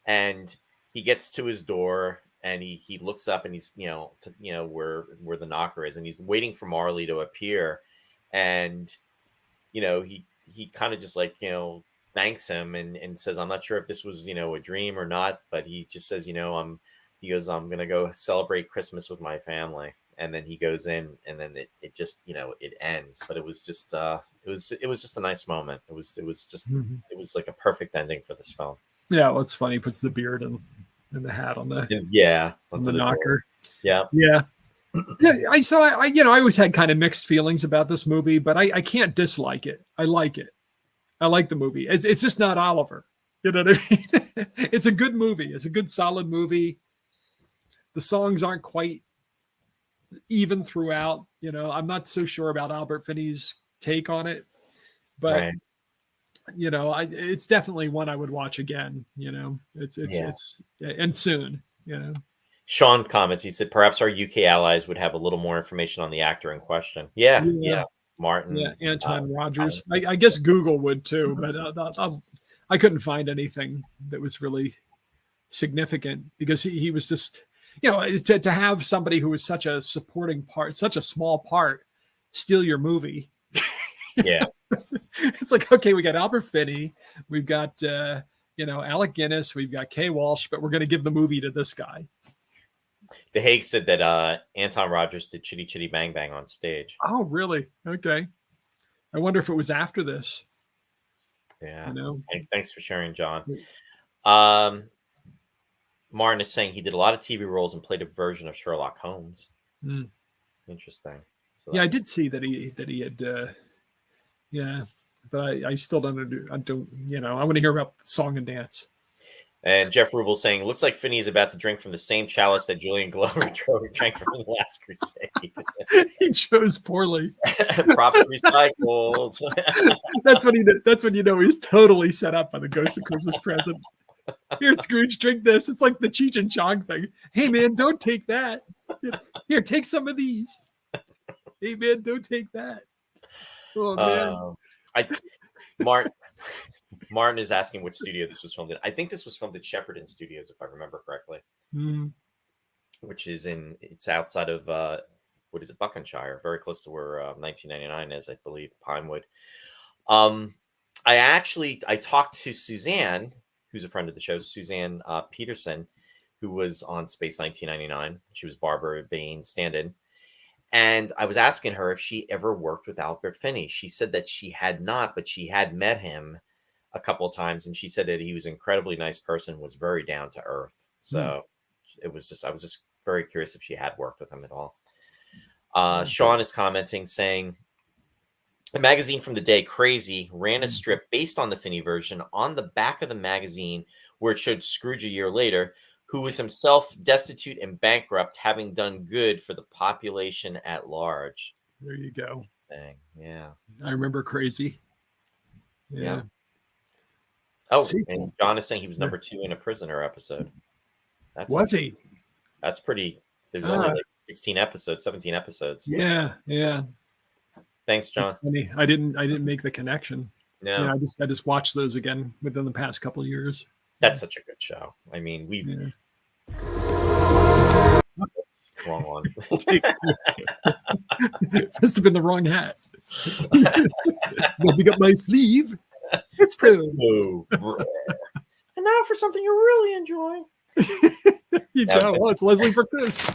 And he gets to his door, and he looks up, and he's where the knocker is, and he's waiting for Marley to appear. And he kind of just like thanks him and says, I'm not sure if this was a dream or not, but he just says, I'm gonna go celebrate Christmas with my family. And then he goes in, and then it just it ends. But it was just it was just a nice moment. It was just it was like a perfect ending for this film. Yeah, well, it's funny. He puts the beard and the hat on the on the knocker. Door. Yeah. I always had kind of mixed feelings about this movie, but I can't dislike it. I like it. I like the movie. It's just not Oliver. You know what I mean? It's a good movie. It's a good, solid movie. The songs aren't quite even throughout. I'm not so sure about Albert Finney's take on it, but it's definitely one I would watch again. It's and soon. Sean comments. He said, perhaps our UK allies would have a little more information on the actor in question. Yeah. Martin. Yeah, Anton Rogers. I guess Google would too, but I couldn't find anything that was really significant because he was just, to have somebody who was such a supporting part, such a small part, steal your movie. Yeah. It's like, okay, we got Albert Finney, we've got, Alec Guinness, we've got Kay Walsh, but we're going to give the movie to this guy. The Hague said that Anton Rogers did Chitty Chitty Bang Bang on stage. Oh, really? Okay. I wonder if it was after this. Yeah. Thanks for sharing, John. Yeah. Martin is saying he did a lot of TV roles and played a version of Sherlock Holmes. Mm. Interesting. So yeah, I did see that he had. But I still don't. I want to hear about song and dance. And Jeff Rubel saying, looks like Finney is about to drink from the same chalice that Julian Glover drank from the Last Crusade. He chose poorly. Props recycled. That's when you know he's totally set up by the Ghost of Christmas Present. Here, Scrooge, drink this. It's like the Cheech and Chong thing. Hey, man, don't take that. Here, take some of these. Hey, man, don't take that. Oh, man. Martin is asking what studio this was filmed in. I think this was filmed at Shepperton Studios, if I remember correctly, which is it's outside of Buckinghamshire, very close to where 1999 is, I believe, Pinewood. I talked to Suzanne, who's a friend of the show, Suzanne Peterson, who was on Space 1999. She was Barbara Bain stand-in. And I was asking her if she ever worked with Albert Finney. She said that she had not, but she had met him a couple of times. And she said that he was an incredibly nice person, was very down to earth. So I was just very curious if she had worked with him at all. Sean is commenting saying, a magazine from the day, Crazy, ran a strip based on the Finney version on the back of the magazine where it showed Scrooge a year later, who was himself destitute and bankrupt, having done good for the population at large. There you go. Dang, yeah. I remember Crazy. Yeah. Oh, and John is saying he was number 2 in a Prisoner episode. Was he? That's pretty. There's only like 16 episodes, 17 episodes. Yeah. Thanks, John. I didn't make the connection. No. Yeah, I just watched those again within the past couple of years. That's such a good show. I mean, wrong one. Must have been the wrong hat. Rubbing up my sleeve. It's true. And now for something you really enjoy. You go. Oh, it's Leslie Brooks.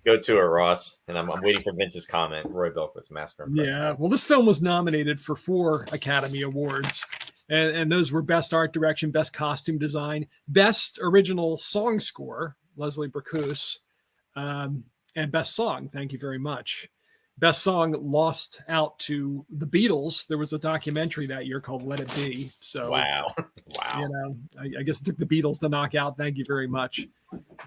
Go to it, Ross. And I'm waiting for Vince's comment. Roy Belquist, Master. Yeah. Well, this film was nominated for 4 Academy Awards. And those were Best Art Direction, Best Costume Design, Best Original Song Score, Leslie Brooks, and Best Song. Thank you very much. Best Song lost out to the Beatles. There was a documentary that year called Let It Be. So wow. I guess it took the Beatles to knock out. Thank you very much.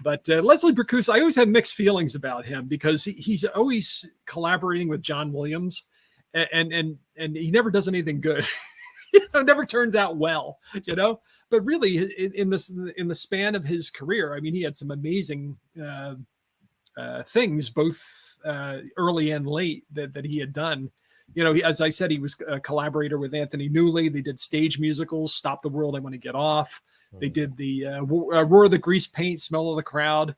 But Leslie Brooks, I always had mixed feelings about him because he's always collaborating with John Williams, and he never does anything good. It never turns out well, But really, in the span of his career, I mean, he had some amazing things, both early and late, that he had done. As I said, he was a collaborator with Anthony Newley. They did stage musicals, Stop the World, I Want to Get Off. They did the Roar of the Grease Paint, Smell of the Crowd.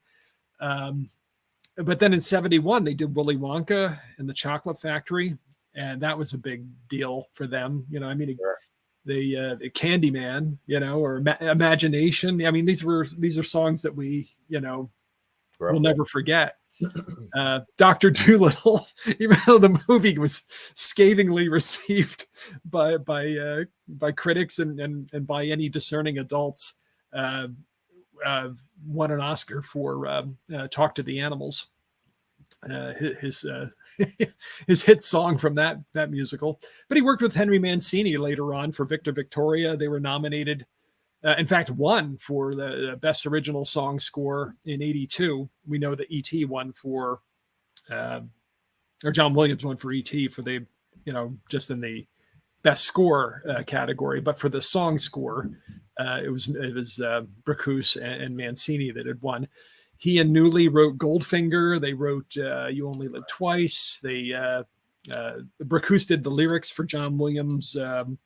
But then in 1971, they did Willy Wonka and the Chocolate Factory. And that was a big deal for them. Sure. The Candyman, or Imagination. I mean, these are songs that we, we'll never forget. Dr. Dolittle, even though the movie was scathingly received by critics and by any discerning adults, won an Oscar for Talk to the Animals. His hit song from that musical. But he worked with Henry Mancini later on for Victor Victoria. They were nominated, in fact, won for the Best Original Song Score in 1982. We know that E.T. won for, or John Williams won for E.T. for the, just in the Best Score category. But for the song score, it was Brooks and Mancini that had won. He and Newley wrote Goldfinger. They wrote You Only Live Twice. They Bracus did the lyrics for John Williams, the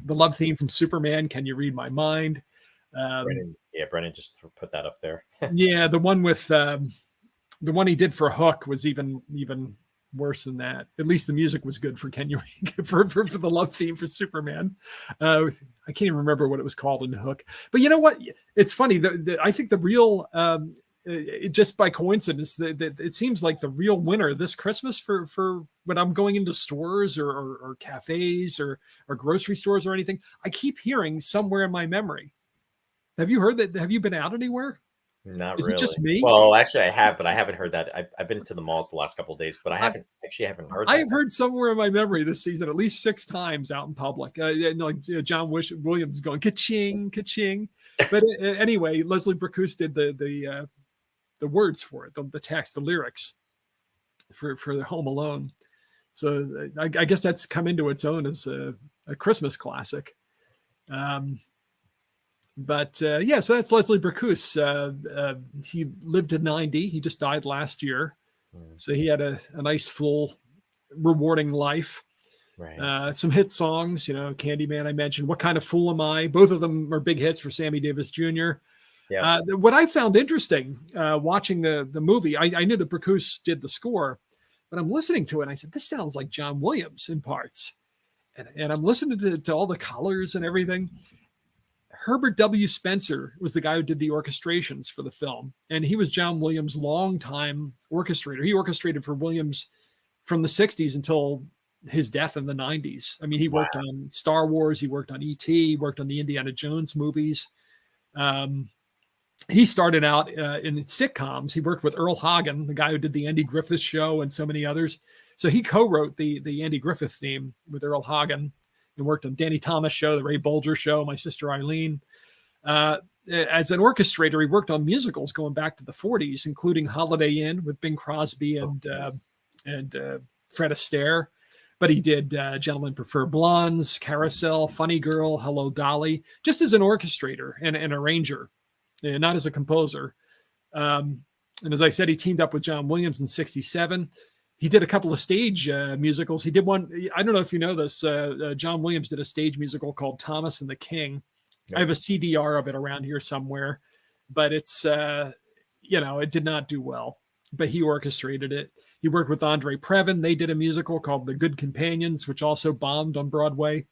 love theme from Superman, Can You Read My Mind? Brennan just put that up there. Yeah, the one with the one he did for Hook was even worse than that. At least the music was good for Can You for the love theme for Superman. I can't even remember what it was called in Hook. But you know what? It's funny. I think the real just by coincidence, it seems like the real winner this Christmas for when I'm going into stores or cafes or grocery stores or anything, I keep hearing Somewhere in My Memory. Have you heard that? Have you been out anywhere? Not Is really. it just me? Well, actually, I have, but I haven't heard that. I've been to the malls the last couple of days, but I haven't heard that. I've heard Somewhere in My Memory this season at least 6 times out in public. John Williams is going ka-ching, ka-ching. But anyway, Leslie Bracus did the words for it, the text, the lyrics for the Home Alone. So I guess that's come into its own as a Christmas classic. So that's Leslie Bracus. He lived to 90. He just died last year. So he had a nice, full, rewarding life. Right. Some hit songs, Candyman, I mentioned. What Kind of Fool Am I? Both of them are big hits for Sammy Davis Jr. Yeah. What I found interesting watching the movie, I knew that Bracus did the score, but I'm listening to it and I said, this sounds like John Williams in parts. And I'm listening to all the colors and everything. Herbert W. Spencer was the guy who did the orchestrations for the film. And he was John Williams' longtime orchestrator. He orchestrated for Williams from the 60s until his death in the 90s. I mean, he worked on Star Wars. He worked on E.T. He worked on the Indiana Jones movies. He started out in sitcoms. He worked with Earl Hagen, the guy who did the Andy Griffith Show and so many others. So he co-wrote the Andy Griffith theme with Earl Hagen. He worked on Danny Thomas Show, the Ray Bolger Show, My Sister Eileen. As an orchestrator, he worked on musicals going back to the 40s, including Holiday Inn with Bing Crosby and Fred Astaire. But he did Gentlemen Prefer Blondes, Carousel, Funny Girl, Hello Dolly, just as an orchestrator and an arranger, not as a composer. And as I said, he teamed up with John Williams in 1967. He did a couple of stage musicals. He did one, I don't know if you know this, John Williams did a stage musical called Thomas and the King. I have a CDR of it around here somewhere, but it's, it did not do well, but he orchestrated it. He worked with Andre Previn. They did a musical called The Good Companions, which also bombed on Broadway.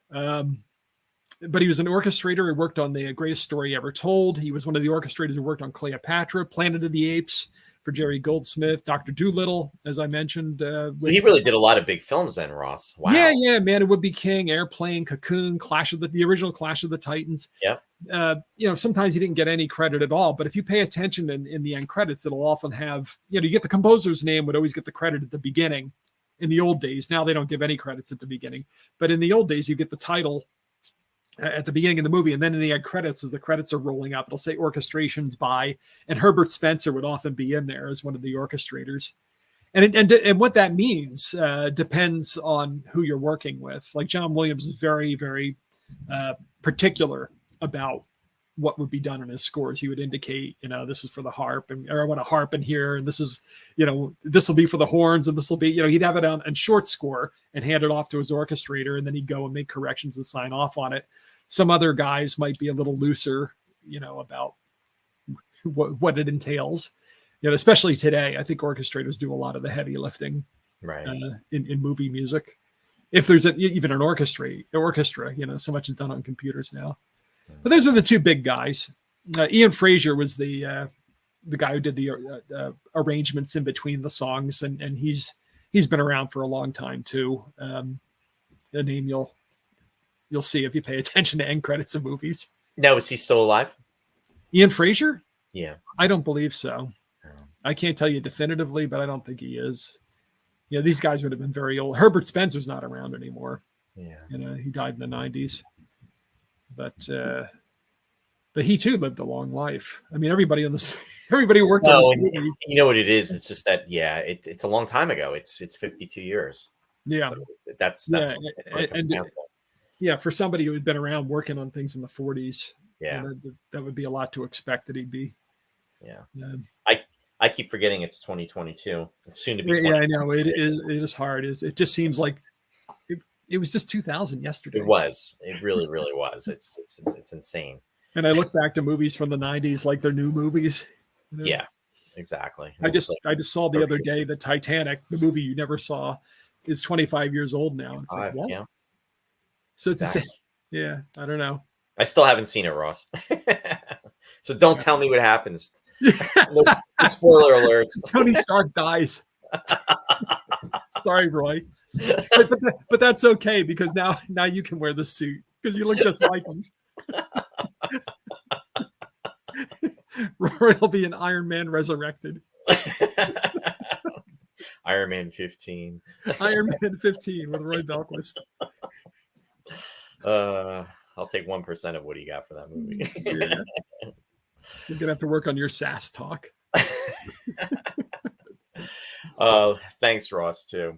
But he was an orchestrator. He worked on The Greatest Story Ever Told. He was one of the orchestrators who worked on Cleopatra, Planet of the Apes, for Jerry Goldsmith, Dr. Dolittle, as I mentioned. So he really did a lot of big films then, Ross. Wow. Yeah. Man Who Would Be King, Airplane, Cocoon, the original Clash of the Titans. Yeah. Sometimes he didn't get any credit at all, but if you pay attention in the end credits, it'll often have, you get the composer's name would always get the credit at the beginning in the old days. Now they don't give any credits at the beginning, but in the old days, you get the title at the beginning of the movie, and then in the end credits, as the credits are rolling up, it'll say orchestrations by, and Herbert Spencer would often be in there as one of the orchestrators. And what that means depends on who you're working with. Like John Williams is very, very particular about what would be done in his scores. He would indicate, this is for the harp, or I want a harp in here, and this is, this will be for the horns, and this will be, he'd have it on short score and hand it off to his orchestrator, and then he'd go and make corrections and sign off on it. Some other guys might be a little looser, about what it entails. Especially today, I think orchestrators do a lot of the heavy lifting, right? In movie music. If there's even an orchestra, so much is done on computers now. But those are the two big guys. Ian Fraser was the guy who did the arrangements in between the songs, and he's been around for a long time too. A name you'll see if you pay attention to end credits of movies. Now, is he still alive? Ian Fraser? Yeah, I don't believe so. I can't tell you definitively, but I don't think he is. These guys would have been very old. Herbert Spencer's not around anymore. Yeah, he died in the 90s. But he too lived a long life. I mean, everybody worked on this movie. You know what it is? It's just that, it's a long time ago. It's 52 years. Yeah, so that's for somebody who had been around working on things in the 40s. Yeah, that would be a lot to expect that he'd be. Yeah. I keep forgetting it's 2022. It's soon to be. Yeah, I know it is. It is hard. It just seems like it was just 2000 yesterday. It was. It really, really was. It's insane. And I look back to movies from the 90s like they're new movies. You know? Yeah, exactly. I just saw the other day the Titanic, the movie you never saw, is 25 years old now. It's like, what? Yeah. So it's the same. Yeah, I don't know. I still haven't seen it, Ross. So don't tell me what happens. No spoiler alerts. Tony Stark dies. Sorry, Roy. But that's okay because now you can wear the suit because you look just like him. Roy will be an Iron Man resurrected. Iron Man 15. Iron Man 15 with Roy Belquist. I'll take 1% of what he got for that movie. Yeah. You're gonna have to work on your sass talk. Thanks, Ross, too.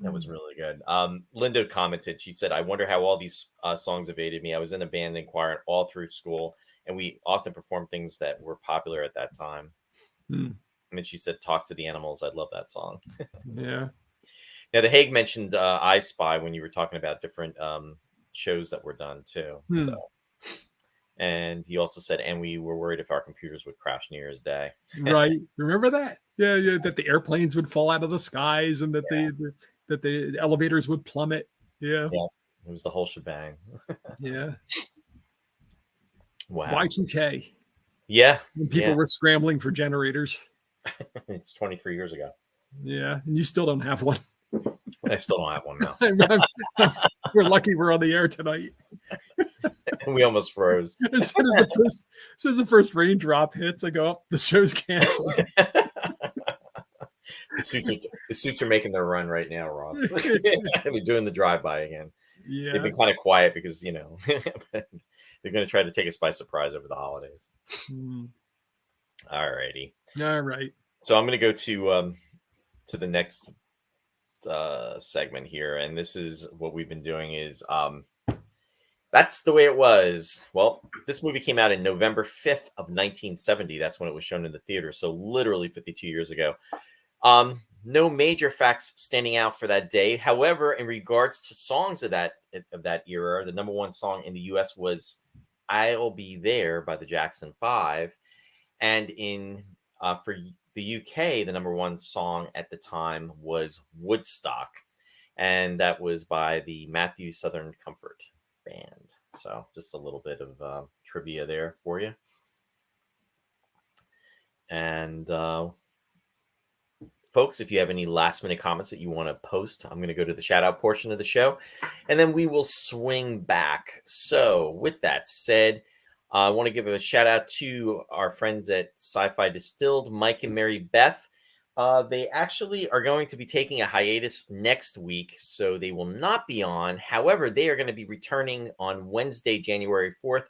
That was really good. Linda commented, she said, I wonder how all these songs evaded me. I was in a band and choir all through school, and we often performed things that were popular at that time. And then she said, Talk to the Animals. I love that song. Yeah. Now, the Hague mentioned I Spy when you were talking about different shows that were done, too. So. And he also said, and we were worried if our computers would crash New Year's Day. Right. Remember that? Yeah, yeah. That the airplanes would fall out of the skies and that the elevators would plummet. Yeah. Yeah. It was the whole shebang. Yeah. Wow. Y2K. Yeah. When people were scrambling for generators. It's 23 years ago. Yeah. And you still don't have one. I still don't have one now. We're lucky we're on the air tonight. We almost froze. As soon as the first raindrop hits, I go, the show's canceled. The suits are making their run right now, Ross. They're doing the drive-by again. Yeah. They've been kind of quiet because, they're going to try to take us by surprise over the holidays. All righty. All right. So I'm going to go to the next segment here, and this is what we've been doing is That's the Way It Was. Well, this movie came out in November 5th of 1970. That's when it was shown in the theater, so literally 52 years ago. No major facts standing out for that day. However, in regards to songs of that era, the number one song in the US was I'll Be There by the Jackson 5, and for the UK, the number one song at the time was Woodstock, and that was by the Matthew Southern Comfort Band. So just a little bit of trivia there for you. And folks, if you have any last minute comments that you want to post, I'm going to go to the shout out portion of the show, and then we will swing back. So with that said, I want to give a shout out to our friends at Sci-Fi Distilled, Mike and Mary Beth. They actually are going to be taking a hiatus next week, so they will not be on. However, they are going to be returning on Wednesday, January 4th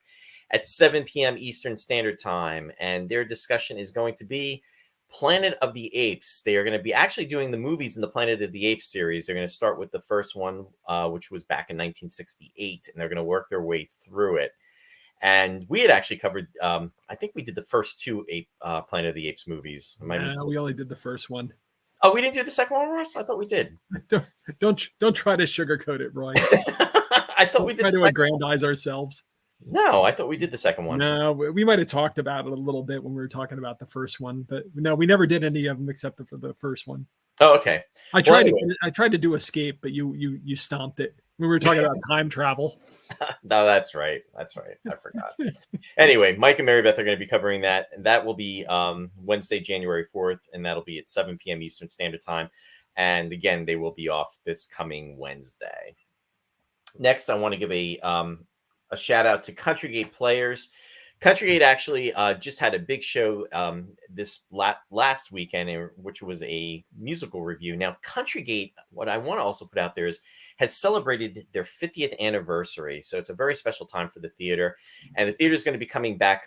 at 7 p.m. Eastern Standard Time. And their discussion is going to be Planet of the Apes. They are going to be actually doing the movies in the Planet of the Apes series. They're going to start with the first one, which was back in 1968, and they're going to work their way through it. And we had actually covered, I think we did the first two Planet of the Apes movies. We only did the first one. Oh, we didn't do the second one, Ross? I thought we did. Don't try to sugarcoat it, Roy. I thought we did. Try to aggrandize ourselves. No, I thought we did the second one. No, we might have talked about it a little bit when we were talking about the first one, but no, we never did any of them except for the first one. Oh, okay. I tried to do Escape, but you stomped it. We were talking about time travel. No, that's right. That's right. I forgot. Anyway, Mike and Mary Beth are going to be covering that, and that will be Wednesday, January 4th, and that'll be at 7 p.m. Eastern Standard Time. And again, they will be off this coming Wednesday. Next, I want to give a shout out to Countrygate Players. Countrygate actually just had a big show this last weekend, which was a musical review. Now, Countrygate, what I want to also put out there has celebrated their 50th anniversary. So it's a very special time for the theater. And the theater is going to be coming back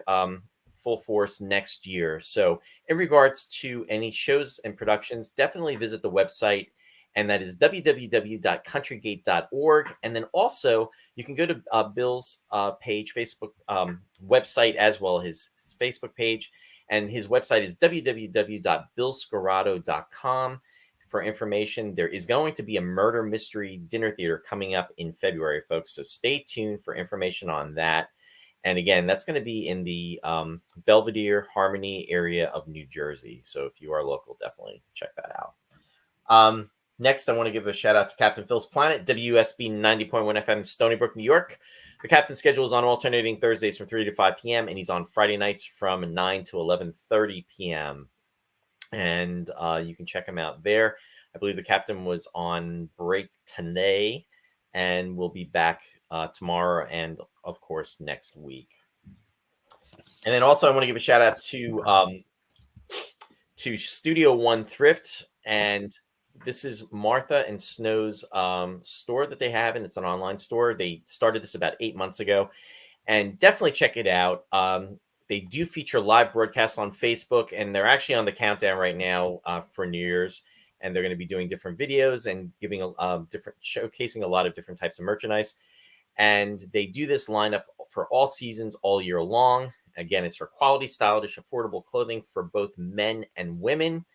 full force next year. So in regards to any shows and productions, definitely visit the website. And that is www.countrygate.org. And then also you can go to Bill's page, Facebook website, as well as his Facebook page. And his website is www.billscorado.com. For information, there is going to be a murder mystery dinner theater coming up in February, folks. So stay tuned for information on that. And again, that's going to be in the Belvedere, Harmony area of New Jersey. So if you are local, definitely check that out. Next, I want to give a shout out to Captain Phil's Planet, WSB 90.1 FM, Stony Brook, New York. The captain's schedule is on alternating Thursdays from 3 to 5 p.m. and he's on Friday nights from 9 to 11:30 p.m. And you can check him out there. I believe the captain was on break today and will be back tomorrow and, of course, next week. And then also I want to give a shout out to Studio One Thrift, and this is Martha and Snow's store that they have, and it's an online store. They started this about 8 months ago, and definitely check it out. They do feature live broadcasts on Facebook, and they're actually on the countdown right now for New Year's, and they're going to be doing different videos and giving showcasing a lot of different types of merchandise. And they do this lineup for all seasons, all year long. Again, it's for quality, stylish, affordable clothing for both men and women.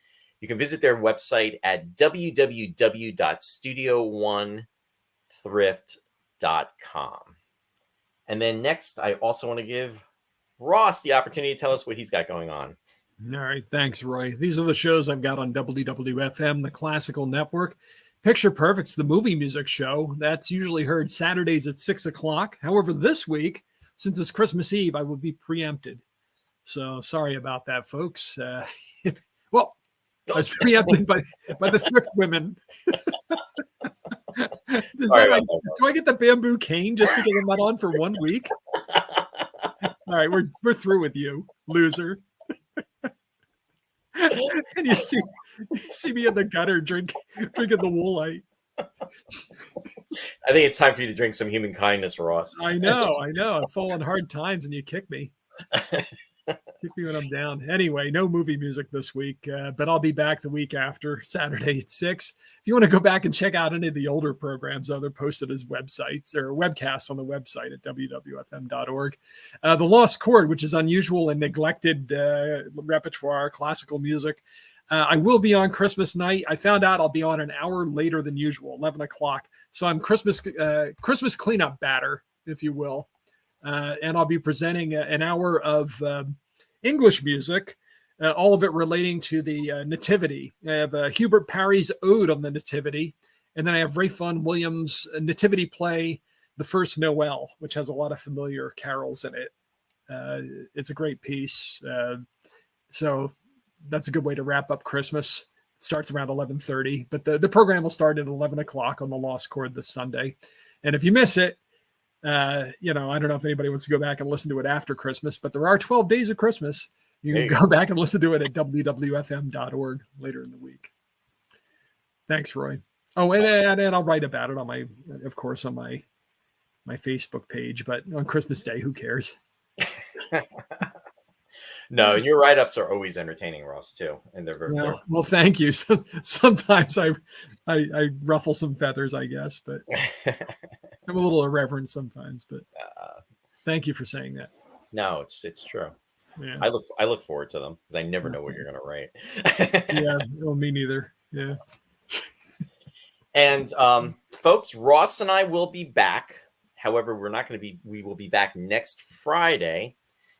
You can visit their website at www.studio1thrift.com. And then next, I also want to give Ross the opportunity to tell us what he's got going on. All right. Thanks, Roy. These are the shows I've got on WWFM, the Classical Network. Picture Perfect's the movie music show. That's usually heard Saturdays at 6 o'clock. However, this week, since it's Christmas Eve, I will be preempted. So sorry about that, folks. Well, I was preempted by the thrift women. Do I get the bamboo cane just because I'm not on for 1 week? All right, we're through with you, loser. And you see me in the gutter drinking the Woolite. I think it's time for you to drink some human kindness, Ross. I know. I fall on hard times and you kick me. Kick me when I'm down. Anyway, no movie music this week, but I'll be back the week after, Saturday at 6. If you want to go back and check out any of the older programs, they're posted as websites or webcasts on the website at wwfm.org. The Lost Chord, which is unusual and neglected repertoire, classical music. I will be on Christmas night. I found out I'll be on an hour later than usual, 11 o'clock. So I'm Christmas cleanup batter, if you will. And I'll be presenting an hour of English music, all of it relating to the Nativity. I have Hubert Parry's Ode on the Nativity, and then I have Ralph Vaughan Williams' Nativity play, The First Noel, which has a lot of familiar carols in it. It's a great piece. So that's a good way to wrap up Christmas. It starts around 11:30, but the program will start at 11 o'clock on the Lost Chord this Sunday. And if you miss it, I don't know if anybody wants to go back and listen to it after Christmas, but there are 12 days of Christmas. You can go back and listen to it at wwfm.org later in the week. Thanks, Roy. Oh, and I'll write about it on my Facebook page, but on Christmas Day, who cares? No, your write-ups are always entertaining, Ross, too. And they're very well, thank you. So, sometimes I ruffle some feathers, I guess, but I'm a little irreverent sometimes, but thank you for saying that. No, it's true. Yeah. I look forward to them because I never know what you're going to write. Yeah, well, me neither. Yeah. And folks, Ross and I will be back. However, we will be back next Friday,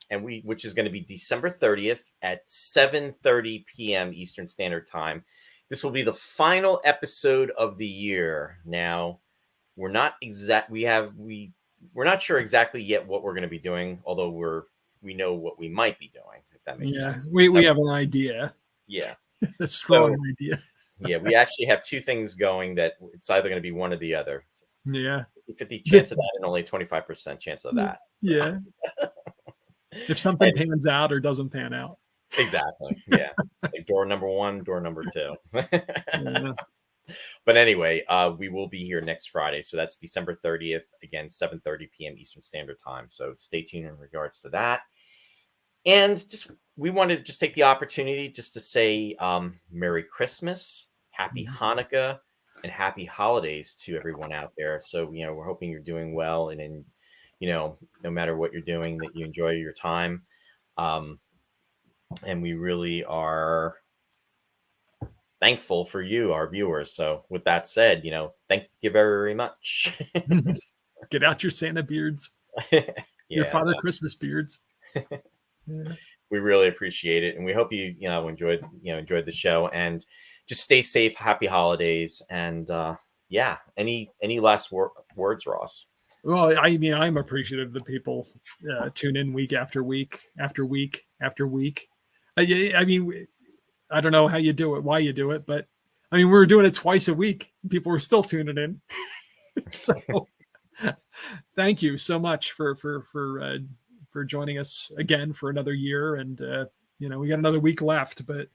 which is going to be December 30th at 7:30 p.m. Eastern Standard Time. This will be the final episode of the year. Now, we're not sure exactly yet what we're going to be doing, although we know what we might be doing, if that makes sense. We have an idea. Yeah. A strong idea. Yeah, we actually have two things going that it's either going to be one or the other. Yeah. 50 chance of that and only 25% chance of that. So. Yeah. If something pans out or doesn't pan out. Exactly. Yeah. Like door number 1, door number 2. Yeah. But anyway, we will be here next Friday. So that's December 30th, again, 7:30 p.m. Eastern Standard Time. So stay tuned in regards to that. And we wanted to just take the opportunity just to say Merry Christmas, Happy Hanukkah, and Happy Holidays to everyone out there. So, we're hoping you're doing well. And no matter what you're doing, that you enjoy your time. and we really are thankful for you, our viewers. So with that said, thank you very much. Get out your Santa beards, your Yeah, Father no, Christmas beards. Yeah. we really appreciate it, and we hope you enjoyed the show, and just stay safe. Happy holidays, and yeah. Any last words, Ross? Well, I mean, I'm appreciative that people tune in week after week after week after week. I mean, I don't know how you do it, why you do it, but I mean, we were doing it twice a week. People were still tuning in. So thank you so much for joining us again for another year. And we got another week left, but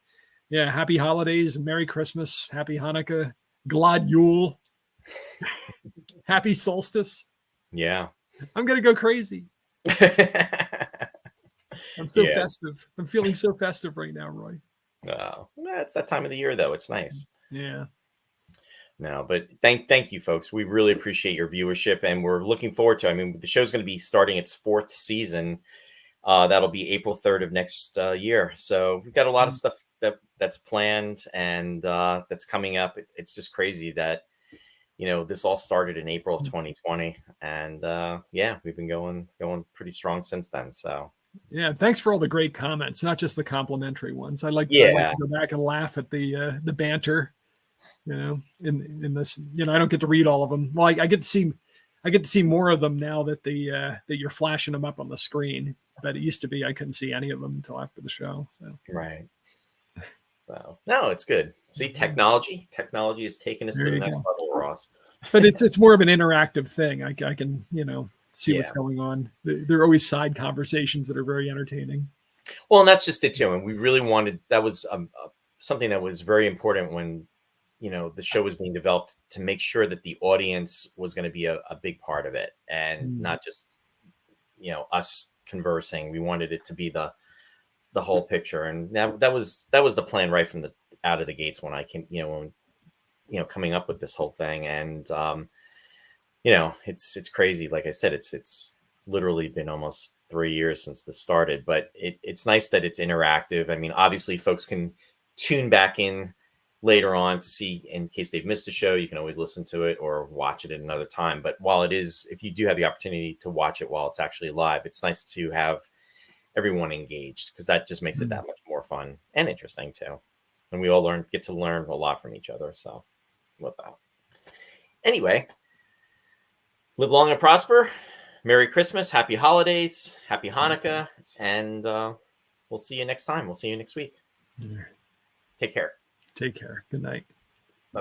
yeah, happy holidays and Merry Christmas, Happy Hanukkah, Glad Yule, Happy Solstice. Yeah. I'm gonna go crazy. I'm so Yeah. festive. I'm feeling so festive right now, Roy. Oh, it's that time of the year, though. It's nice. Yeah. No, but thank you, folks. We really appreciate your viewership, and we're looking forward to. I mean, the show's going to be starting its 4th season. That'll be April 3rd of next year. So we've got a lot of stuff that's planned and that's coming up. It's just crazy that this all started in April of 2020, and yeah, we've been going pretty strong since then. So yeah, thanks for all the great comments, not just the complimentary ones. I like yeah, to go back and laugh at the banter. In this, I don't get to read all of them. Well, I get to see more of them now that that you're flashing them up on the screen. But it used to be I couldn't see any of them until after the show. So right. So no, it's good. See, technology is taking us to the next level, Ross. But it's more of an interactive thing. I can see what's Yeah. going on. There are always side conversations that are very entertaining. Well, and that's just it too. And we really wanted, that was something that was very important when the show was being developed, to make sure that the audience was going to be a big part of it, and not just us conversing. We wanted it to be the whole picture, and that was the plan right from the out of the gates when I came, coming up with this whole thing. And it's crazy. Like I said, it's literally been almost 3 years since this started, but it's nice that it's interactive. I mean, obviously folks can tune back in later on to see, in case they've missed a show. You can always listen to it or watch it at another time. But while it is, if you do have the opportunity to watch it while it's actually live, it's nice to have everyone engaged, because that just makes it that much more fun and interesting too. And we all get to learn a lot from each other. So with that, anyway, live long and prosper. Merry Christmas, Happy Holidays, Happy Hanukkah, and we'll see you next time. We'll see you next week. Take care. Take care. Good night.